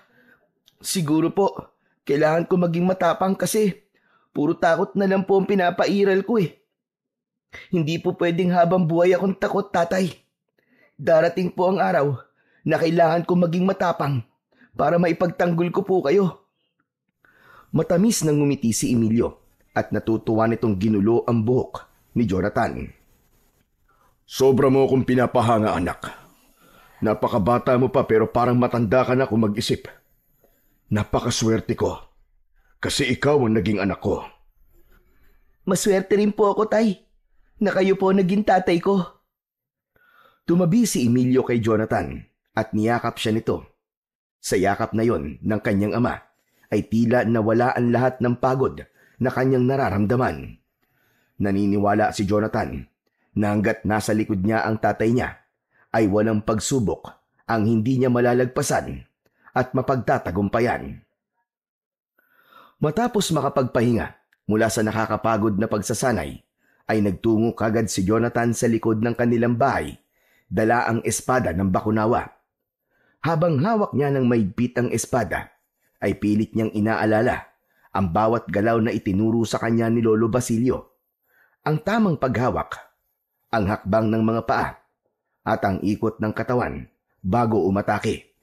Siguro po, kailangan ko maging matapang kasi puro takot na lang po ang pinapairal ko eh. Hindi po pwedeng habang buhay akong takot, tatay. Darating po ang araw na kailangan ko maging matapang para maipagtanggol ko po kayo. Matamis nang ngumiti si Emilio at natutuwa nitong ginulo ang buhok ni Jonathan. Sobra mo akong pinapahanga, anak. Napakabata mo pa pero parang matanda ka na kung mag-isip. Napakaswerte ko. Kasi ikaw ang naging anak ko. Maswerte rin po ako, tay, na kayo po naging tatay ko. Tumabi si Emilio kay Jonathan at niyakap siya nito. Sa yakap na yon ng kanyang ama ay tila nawala ang lahat ng pagod na kanyang nararamdaman. Naniniwala si Jonathan na hanggat nasa likod niya ang tatay niya ay walang pagsubok ang hindi niya malalagpasan at mapagtatagumpayan. Matapos makapagpahinga mula sa nakakapagod na pagsasanay, ay nagtungo kagad si Jonathan sa likod ng kanilang bahay, dala ang espada ng Bakunawa. Habang hawak niya ng maigpit ang espada, ay pilit niyang inaalala ang bawat galaw na itinuro sa kanya ni Lolo Basilio. Ang tamang paghawak, ang hakbang ng mga paa, at ang ikot ng katawan bago umatake.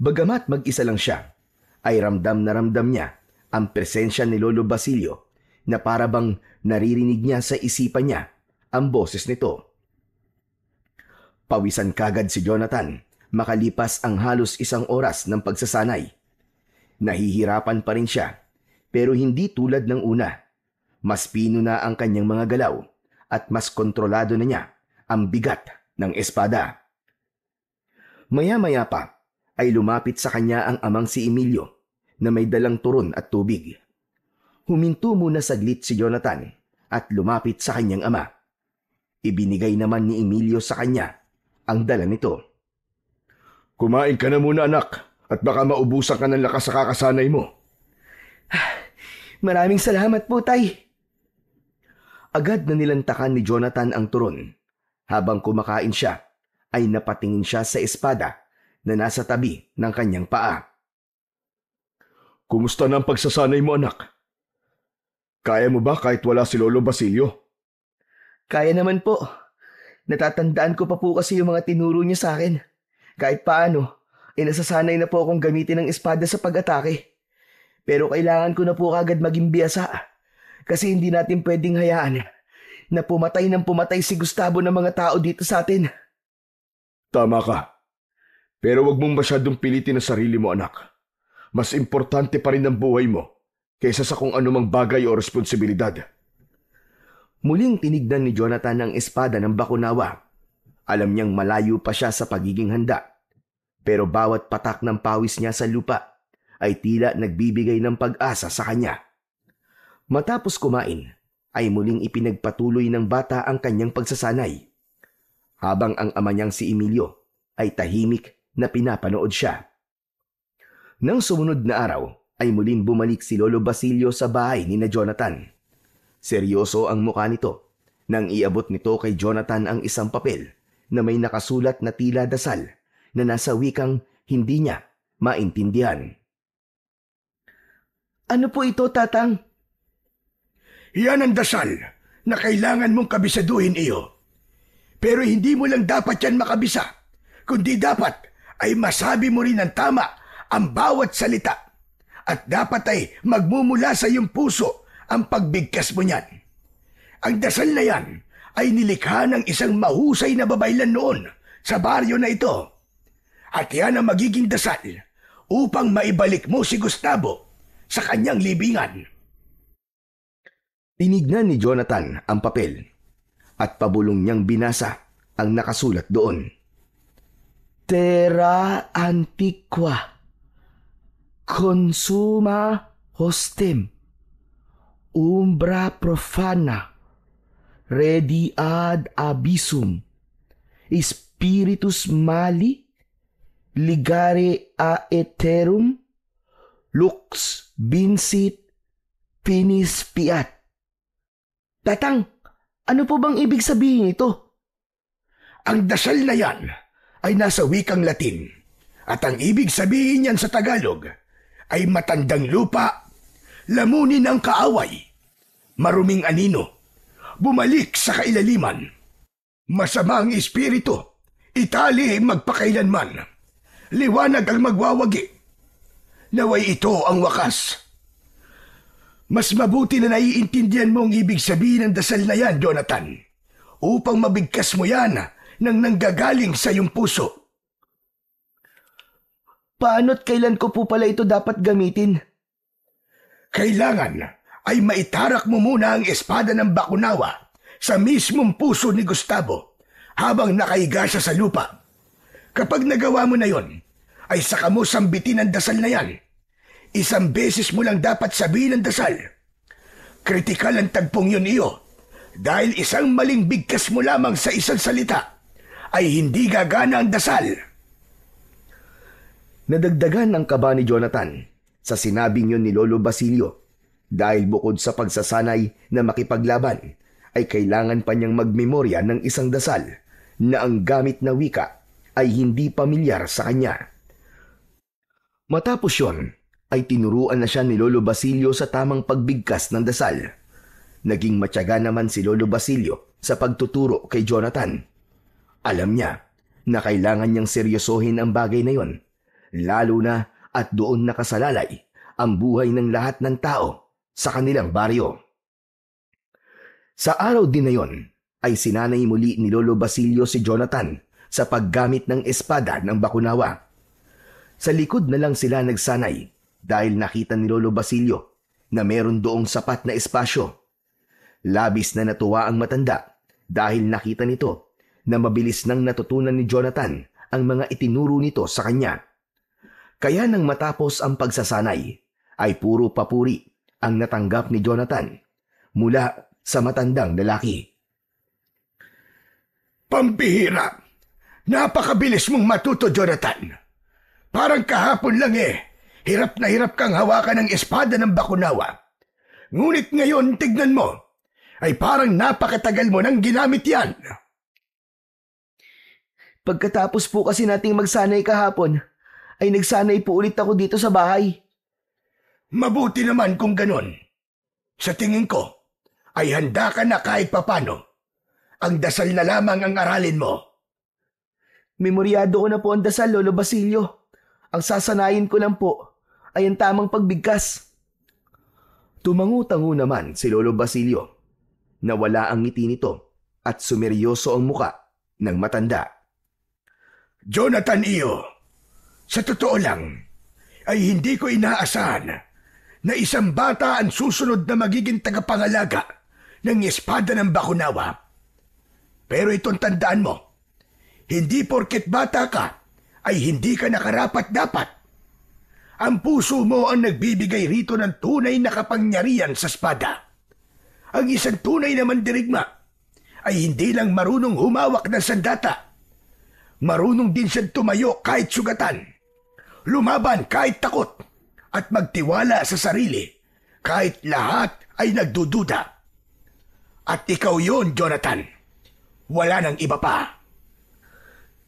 Bagamat mag-isa lang siya, ay ramdam na ramdam niya ang presensya ni Lolo Basilio na para bang naririnig niya sa isipan niya ang boses nito. Pawisan kagad si Jonathan makalipas ang halos isang oras ng pagsasanay. Nahihirapan pa rin siya pero hindi tulad ng una. Mas pino na ang kanyang mga galaw at mas kontrolado na niya ang bigat ng espada. Maya-maya pa ay lumapit sa kanya ang amang si Emilio na may dalang turon at tubig. Huminto muna saglit si Jonathan at lumapit sa kanyang ama. Ibinigay naman ni Emilio sa kanya ang dala nito. Kumain ka na muna, anak, at baka maubusan ka ng lakas sa kakasanay mo. Maraming salamat po, tay. Agad na nilantakan ni Jonathan ang turon. Habang kumakain siya, ay napatingin siya sa espada na nasa tabi ng kanyang paa. Kumusta na ang pagsasanay mo, anak? Kaya mo ba kahit wala si Lolo Basilio? Kaya naman po. Natatandaan ko pa po kasi yung mga tinuro niya sa akin. Kahit paano, nasasanay na po akong gamitin ng espada sa pag-atake. Pero kailangan ko na po kagad maging biyasa. Kasi hindi natin pwedeng hayaan na pumatay ng pumatay si Gustavo ng mga tao dito sa atin. Tama ka. Pero wag mong masyadong pilitin ang sarili mo, anak. Mas importante pa rin ang buhay mo kaysa sa kung anumang bagay o responsibilidad. Muling tinignan ni Jonathan ang espada ng Bakunawa. Alam niyang malayo pa siya sa pagiging handa. Pero bawat patak ng pawis niya sa lupa ay tila nagbibigay ng pag-asa sa kanya. Matapos kumain, ay muling ipinagpatuloy ng bata ang kanyang pagsasanay. Habang ang ama niyang si Emilio ay tahimik na pinapanood siya. Nang sumunod na araw, ay muling bumalik si Lolo Basilio sa bahay ni na Jonathan. Seryoso ang mukha nito nang iabot nito kay Jonathan ang isang papel na may nakasulat na tila dasal na nasa wikang hindi niya maintindihan. Ano po ito, Tatang? Yan ang dasal na kailangan mong kabisaduhin iyo. Pero hindi mo lang dapat yan makabisa, kundi dapat ay masabi mo rin ng tama ang bawat salita. At dapat ay magmumula sa iyong puso ang pagbigkas mo niyan. Ang dasal na yan ay nilikha ng isang mahusay na babaylan noon sa baryo na ito. At yan ang magiging dasal upang maibalik mo si Gustavo sa kanyang libingan. Tinignan ni Jonathan ang papel at pabulong niyang binasa ang nakasulat doon. Terra antiqua, consuma hostem, umbra profana, redi ad abyssum, spiritus mali, ligare a eterum, lux vincit finis fiat. Tatang, ano po bang ibig sabihin ito? Ang dasal na yan ay nasa wikang Latin at ang ibig sabihin yan sa Tagalog ay matandang lupa, lamunin ang kaaway, maruming anino, bumalik sa kailaliman, masamang espiritu, itali magpakailanman, liwanag ang magwawagi, naway ito ang wakas. Mas mabuti na naiintindihan mo ang ibig sabihin ng dasal na yan, Jonathan, upang mabigkas mo yan nang nanggagaling sa iyong puso. Paano't kailan ko po pala ito dapat gamitin? Kailangan ay maitarak mo muna ang espada ng Bakunawa sa mismong puso ni Gustavo habang nakahiga siya sa lupa. Kapag nagawa mo na yon, ay saka mo sambitin ang dasal na yan. Isang beses mo lang dapat sabihin ang dasal. Kritikal ang tagpong yun iyo dahil isang maling bigkas mo lamang sa isang salita ay hindi gagana ang dasal. Nadagdagan ang kaba ni Jonathan sa sinabing yun ni Lolo Basilio dahil bukod sa pagsasanay na makipaglaban ay kailangan pa niyang magmemorya ng isang dasal na ang gamit na wika ay hindi pamilyar sa kanya. Matapos yun, ay tinuruan na siya ni Lolo Basilio sa tamang pagbigkas ng dasal. Naging matyaga naman si Lolo Basilio sa pagtuturo kay Jonathan. Alam niya na kailangan niyang seryosohin ang bagay na yon, lalo na at doon nakasalalay ang buhay ng lahat ng tao sa kanilang baryo. Sa araw din na yon, ay sinanay muli ni Lolo Basilio si Jonathan sa paggamit ng espada ng Bakunawa. Sa likod na lang sila nagsanay dahil nakita ni Lolo Basilio na meron doong sapat na espasyo. Labis na natuwa ang matanda dahil nakita nito na mabilis nang natutunan ni Jonathan ang mga itinuro nito sa kanya. Kaya nang matapos ang pagsasanay, ay puro papuri ang natanggap ni Jonathan mula sa matandang lalaki. Pambihira! Napakabilis mong matuto, Jonathan. Parang kahapon lang hirap na hirap kang hawakan ng espada ng Bakunawa. Ngunit ngayon, tignan mo, ay parang napakatagal mo nang ginamit yan. Pagkatapos po kasi nating magsanay kahapon, ay nagsanay po ulit ako dito sa bahay. Mabuti naman kung ganon. Sa tingin ko, ay handa ka na kahit papano. Ang dasal na lamang ang aralin mo. Memoryado ko na po ang dasal, Lolo Basilio. Ang sasanayin ko lang po ay ang tamang pagbigkas. Tumangu-tango naman si Lolo Basilio. Nawala ang ngiti nito at sumeryoso ang muka ng matanda. Jonathan Iyo, sa totoo lang, ay hindi ko inaasahan na isang bata ang susunod na magiging tagapangalaga ng espada ng Bakunawa. Pero itong tandaan mo, hindi porket bata ka ay hindi ka nakarapat-dapat. Ang puso mo ang nagbibigay rito ng tunay na kapangyarihan sa espada. Ang isang tunay na mandirigma ay hindi lang marunong humawak ng sandata. Marunong din siyang tumayo kahit sugatan, lumaban kahit takot, at magtiwala sa sarili kahit lahat ay nagdududa. At ikaw yon, Jonathan. Wala nang iba pa.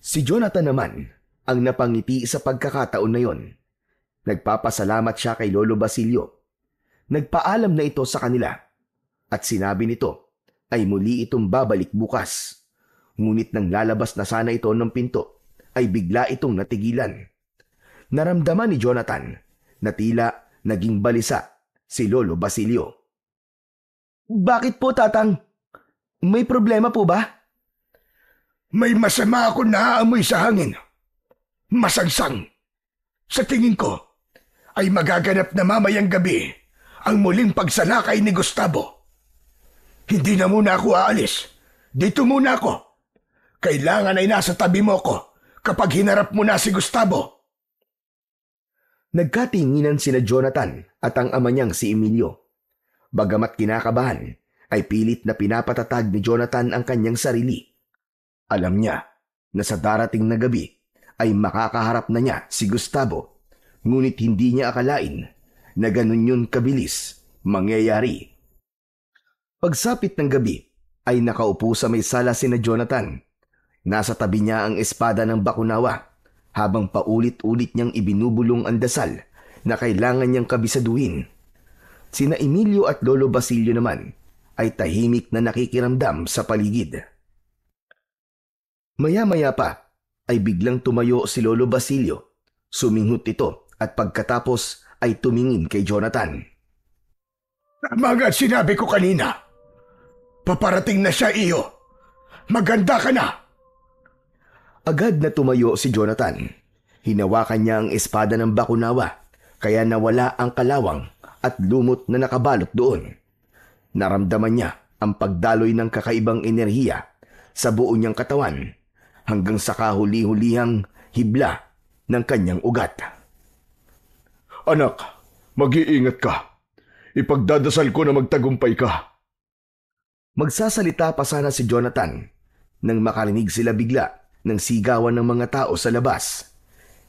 Si Jonathan naman ang napangiti sa pagkakataon na yon. Nagpapasalamat siya kay Lolo Basilio. Nagpaalam na ito sa kanila at sinabi nito ay muli itong babalik bukas. Ngunit nang lalabas na sana ito ng pinto ay bigla itong natigilan. Naramdaman ni Jonathan na tila naging balisa si Lolo Basilio. Bakit po, Tatang? May problema po ba? May masama ako naaamoy sa hangin. Masangsang. Sa tingin ko, ay magaganap na mamayang gabi ang muling pagsalakay ni Gustavo. Hindi na muna ako aalis. Dito muna ako. Kailangan ay nasa tabi mo ko kapag hinarap mo na si Gustavo. Nagkatinginan sina Jonathan at ang ama niyang si Emilio. Bagamat kinakabahan, ay pilit na pinapatatag ni Jonathan ang kanyang sarili. Alam niya na sa darating na gabi ay makakaharap na niya si Gustavo, ngunit hindi niya akalain na ganun yun kabilis mangyayari. Pagsapit ng gabi ay nakaupo sa may sala sina Jonathan. Nasa tabi niya ang espada ng Bakunawa habang paulit-ulit niyang ibinubulong ang dasal na kailangan niyang kabisaduhin. Sina Emilio at Lolo Basilio naman ay tahimik na nakikiramdam sa paligid. Maya-maya pa ay biglang tumayo si Lolo Basilio. Suminghot ito at pagkatapos ay tumingin kay Jonathan. Tama nga sinabi ko kanina. Paparating na siya, Iyo. Maganda ka na. Agad na tumayo si Jonathan. Hinawakan niya ang espada ng Bakunawa kaya nawala ang kalawang at lumot na nakabalot doon. Naramdaman niya ang pagdaloy ng kakaibang enerhiya sa buo niyang katawan hanggang sa kahuli-hulihang hibla ng kanyang ugat. Anak, mag-iingat ka. Ipagdadasal ko na magtagumpay ka. Magsasalita pa sana si Jonathan nang makarinig sila bigla ng sigawan ng mga tao sa labas.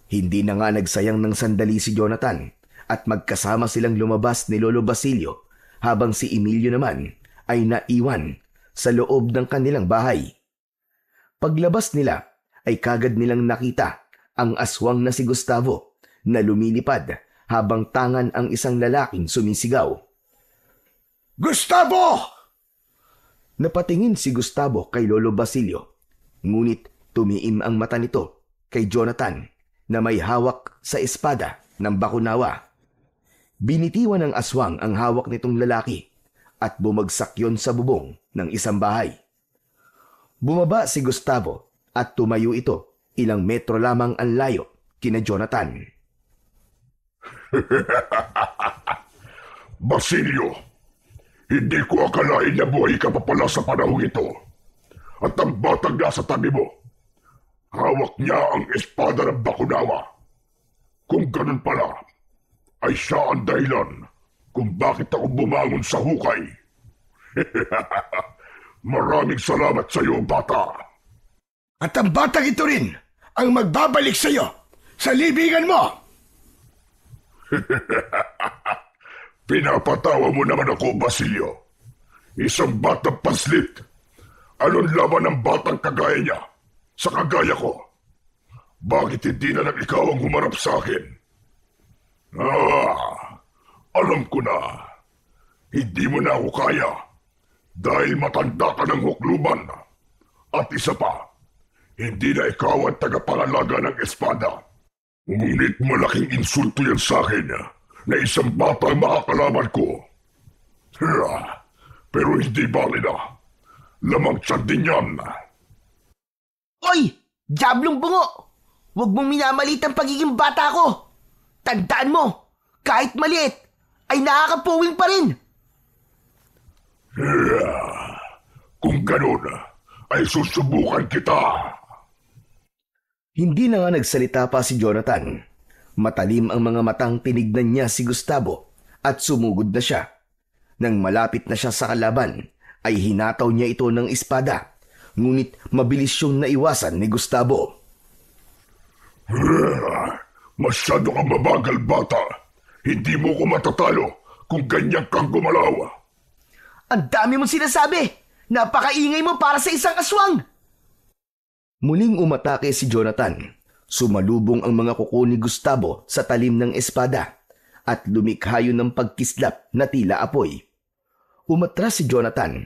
Hindi na nga nagsayang ng sandali si Jonathan at magkasama silang lumabas ni Lolo Basilio habang si Emilio naman ay naiwan sa loob ng kanilang bahay. Paglabas nila ay kagad nilang nakita ang aswang na si Gustavo na lumilipad habang tangan ang isang lalaking sumisigaw. Gustavo! Napatingin si Gustavo kay Lolo Basilio, ngunit tumiim ang mata nito kay Jonathan na may hawak sa espada ng Bakunawa. Binitiwan ng aswang ang hawak nitong lalaki at bumagsak yon sa bubong ng isang bahay. Bumaba si Gustavo at tumayo ito ilang metro lamang ang layo kina Jonathan. Basilio, hindi ko akalain na buhay ka pa pala sa panahong ito. At ang batang nasa tabi mo, hawak niya ang espada ng Bakunawa. Kung ganun pala, ay siya ang dahilan kung bakit ako bumangon sa hukay. Maraming salamat sa iyo, bata. At ang batang ito rin ang magbabalik sa iyo sa libingan mo. Pinapatawa mo naman ako, Basilio. Isang batang paslit. Anong laban ng batang kagaya niya sa kagaya ko? Bakit hindi na lang ikaw ang humarap sa akin? Alam ko na. Hindi mo na ako kaya dahil matanda ka ng hukluban. At isa pa, hindi na ikaw ang tagapangalaga ng espada. Ngunit malaking insulto yan sa akin na isang bata ang makakalaban ko. Pero hindi bali na. Lamang tiyan din yan. Oy! Diablong bungo! Huwag mong minamalit ang pagiging bata ko! Tandaan mo, kahit maliit, ay nakakapuwing pa rin! Kung ganun, ay susubukan kita. Hindi na nga nagsalita pa si Jonathan. Matalim ang mga matang tinignan niya si Gustavo at sumugod na siya. Nang malapit na siya sa kalaban, ay hinataw niya ito ng espada. Ngunit mabilis siyang naiwasan ni Gustavo. Masyado kang mabagal, bata. Hindi mo ko matatalo kung ganyan kang gumalaw. Ang dami mong sinasabi! Napakaingay mo para sa isang aswang! Muling umatake si Jonathan. Sumalubong ang mga kuko ni Gustavo sa talim ng espada at lumikha yun ng pagkislap na tila apoy. Umatras si Jonathan.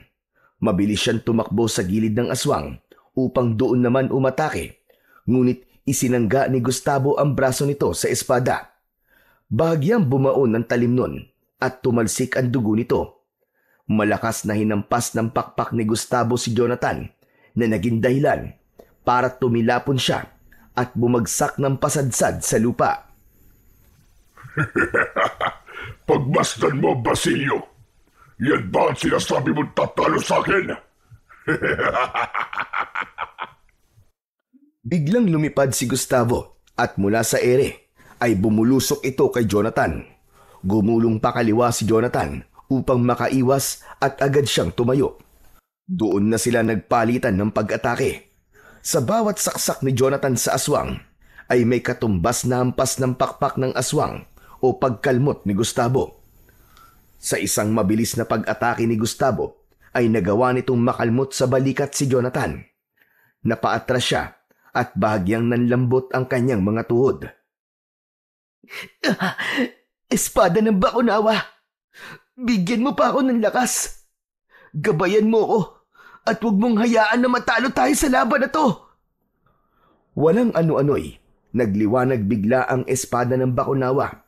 Mabilis siyang tumakbo sa gilid ng aswang upang doon naman umatake. Ngunit isinangga ni Gustavo ang braso nito sa espada. Bahagyang bumaon ang talim nun at tumalsik ang dugo nito. Malakas na hinampas ng pakpak ni Gustavo si Jonathan na naging dahilan para tumilapon siya at bumagsak ng pasadsad sa lupa. Pagmasdan mo, Basilio. Yan ba ang sinasabi mong tatalo sa akin? Biglang lumipad si Gustavo at mula sa ere ay bumulusok ito kay Jonathan. Gumulong pa kaliwa si Jonathan upang makaiwas at agad siyang tumayo. Doon na sila nagpalitan ng pag-atake. Sa bawat saksak ni Jonathan sa aswang ay may katumbas na hampas ng pakpak ng aswang o pagkalmot ni Gustavo. Sa isang mabilis na pag-atake ni Gustavo ay nagawa nitong makalmot sa balikat si Jonathan. Napaatras siya at bahagyang nanlambot ang kanyang mga tuhod. Espada ng Bakunawa! Bigyan mo pa ako ng lakas! Gabayan mo ko at huwag mong hayaan na matalo tayo sa laban na to! Walang ano-ano'y nagliwanag bigla ang espada ng Bakunawa.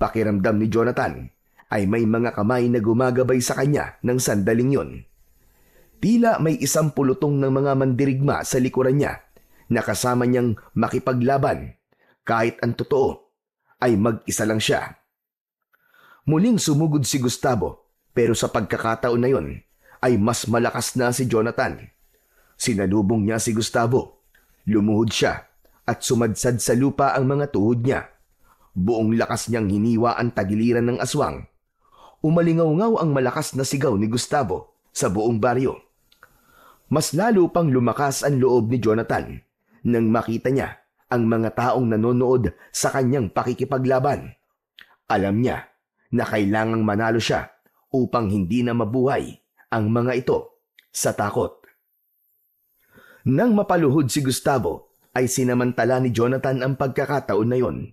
Pakiramdam ni Jonathan ay may mga kamay na gumagabay sa kanya ng sandaling yun. Tila may isang pulutong ng mga mandirigma sa likuran niya na kasama niyang makipaglaban kahit ang totoo ay mag-isa lang siya. Muling sumugod si Gustavo pero sa pagkakataon na yon ay mas malakas na si Jonathan. Sinalubong niya si Gustavo. Lumuhod siya at sumadsad sa lupa ang mga tuhod niya. Buong lakas niyang hiniwa ang tagiliran ng aswang. Umalingaw-ngaw ang malakas na sigaw ni Gustavo sa buong baryo. Mas lalo pang lumakas ang loob ni Jonathan nang makita niya ang mga taong nanonood sa kanyang pakikipaglaban. Alam niya na kailangang manalo siya upang hindi na mabuhay ang mga ito sa takot. Nang mapaluhod si Gustavo ay sinamantala ni Jonathan ang pagkakataon na yon.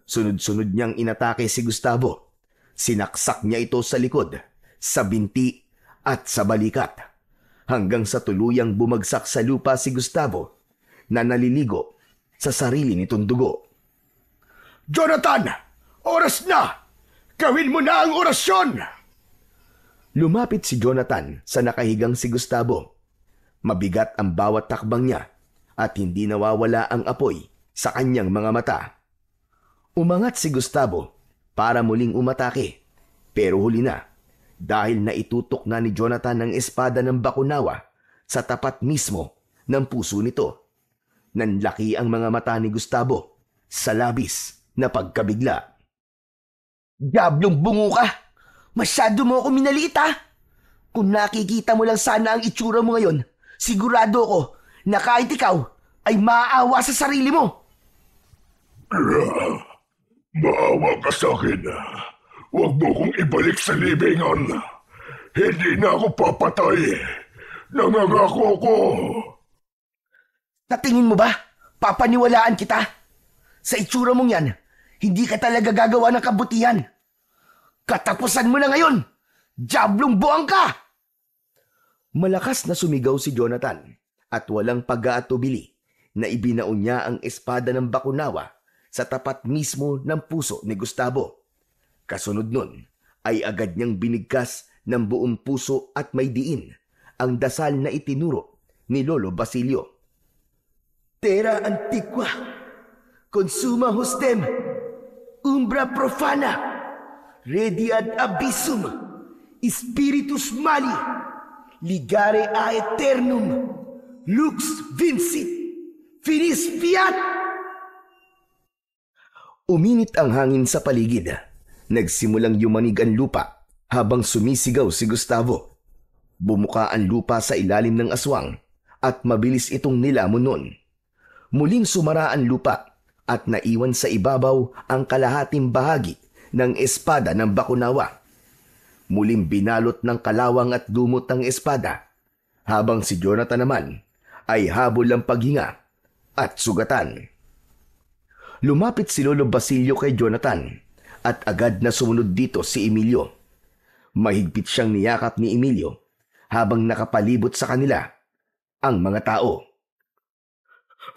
Sunod-sunod niyang inatake si Gustavo. Sinaksak niya ito sa likod, sa binti at sa balikat. Hanggang sa tuluyang bumagsak sa lupa si Gustavo na naliligo sa sarili nitong dugo. Jonathan! Oras na! Gawin mo na ang orasyon! Lumapit si Jonathan sa nakahigang si Gustavo. Mabigat ang bawat takbang niya at hindi nawawala ang apoy sa kanyang mga mata. Umangat si Gustavo para muling umatake pero huli na dahil naitutok na ni Jonathan ang espada ng Bakunawa sa tapat mismo ng puso nito. Nanlaki ang mga mata ni Gustavo sa labis na pagkabigla. Diablong bungo ka! Masyado mo ako minaliit ha! Kung nakikita mo lang sana ang itsura mo ngayon, sigurado ko na kahit ikaw ay maaawa sa sarili mo. Maawa ka sa akin. Huwag mo kong ibalik sa libingan. Hindi na ako papatay. Nangangako ko. Sa tingin mo ba, papaniwalaan kita? Sa itsura mong yan, hindi ka talaga gagawa ng kabutihan. Katapusan mo na ngayon! Diablong buwang ka! Malakas na sumigaw si Jonathan at walang pag-aatubili na ibinaon niya ang espada ng Bakunawa sa tapat mismo ng puso ni Gustavo. Kasunod nun ay agad niyang binigkas ng buong puso at may diin ang dasal na itinuro ni Lolo Basilio. Terra antiqua, consuma hostem, umbra profana, redi ad abyssum, spiritus mali, ligare a eternum, lux vincit, finis fiat. Uminit ang hangin sa paligid. Nagsimulang yumanig ang lupa habang sumisigaw si Gustavo. Bumuka ang lupa sa ilalim ng aswang at mabilis itong nilamon nun. Muling sumara ang lupa at naiwan sa ibabaw ang kalahating bahagi ng espada ng Bakunawa. Muling binalot ng kalawang at dumot ng espada, habang si Jonathan naman ay habol ang paghinga at sugatan. Lumapit si Lolo Basilio kay Jonathan at agad na sumunod dito si Emilio. Mahigpit siyang niyakap ni Emilio habang nakapalibot sa kanila ang mga tao.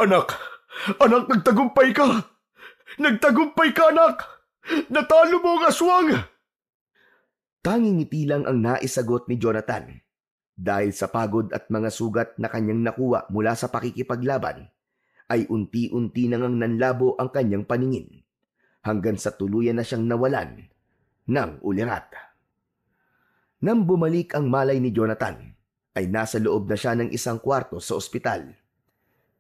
Anak! Anak, nagtagumpay ka! Nagtagumpay ka, anak! Natalo mo ang aswang! Tanging ngiti lang ang naisagot ni Jonathan. Dahil sa pagod at mga sugat na kanyang nakuha mula sa pakikipaglaban, ay unti-unti nang nanlabo ang kanyang paningin, hanggang sa tuluyan na siyang nawalan ng ulirat. Nang bumalik ang malay ni Jonathan, ay nasa loob na siya ng isang kwarto sa ospital.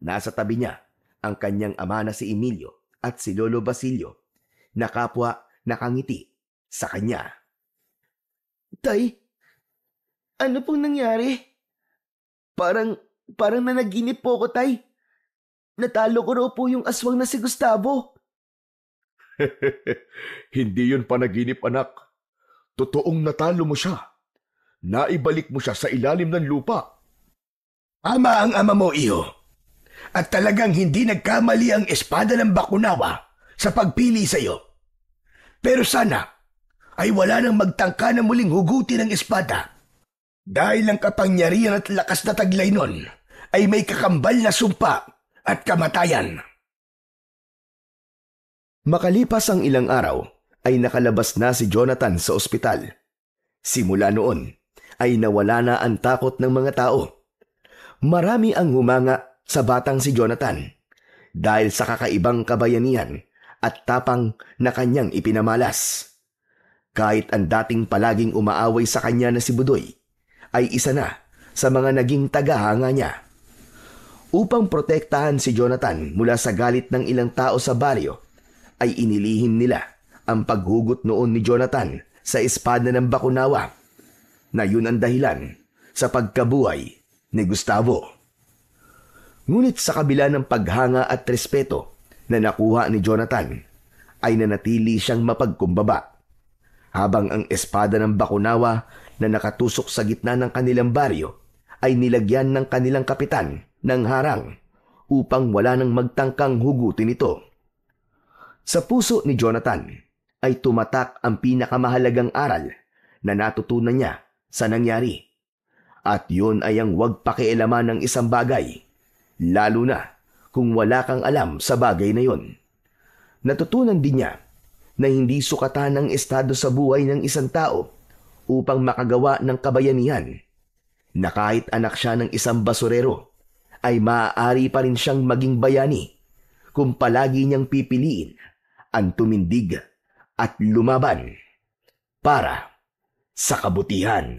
Nasa tabi niya ang kanyang ama na si Emilio at si Lolo Basilio, na kapwa nakangiti sa kanya. Tay, ano pong nangyari? Parang nanaginip po ko, Tay. Natalo ko raw po yung aswang na si Gustavo. Hindi yun panaginip, anak. Totoong natalo mo siya. Naibalik mo siya sa ilalim ng lupa. Ama ang ama mo, iho. At talagang hindi nagkamali ang espada ng Bakunawa sa pagpili sa iyo. Pero sana ay wala nang magtangka na muling hugutin ang espada. Dahil ang kapangyarihan at lakas na taglay nun ay may kakambal na sumpa at kamatayan. Makalipas ang ilang araw, ay nakalabas na si Jonathan sa ospital. Simula noon, ay nawala na ang takot ng mga tao. Marami ang humanga sa batang si Jonathan dahil sa kakaibang kabayanihan at tapang na kanyang ipinamalas. Kahit ang dating palaging umaaway sa kanya na si Budoy, ay isa na sa mga naging tagahanga niya. Upang protektahan si Jonathan mula sa galit ng ilang tao sa baryo, ay inilihim nila ang paghugot noon ni Jonathan sa espada ng Bakunawa, na yun ang dahilan sa pagkabuhay ni Gustavo. Ngunit sa kabila ng paghanga at respeto na nakuha ni Jonathan, ay nanatili siyang mapagkumbaba, habang ang espada ng Bakunawa na nakatusok sa gitna ng kanilang baryo ay nilagyan ng kanilang kapitan ng harang upang wala nang magtangkang hugutin ito. Sa puso ni Jonathan ay tumatak ang pinakamahalagang aral na natutunan niya sa nangyari. At yun ay ang huwag pakialaman ng isang bagay, lalo na kung wala kang alam sa bagay na yun. Natutunan din niya na hindi sukatan ng estado sa buhay ng isang tao upang makagawa ng kabayanihan, na kahit anak siya ng isang basurero, ay maaari pa rin siyang maging bayani kung palagi niyang pipiliin ang tumindig at lumaban para sa kabutihan.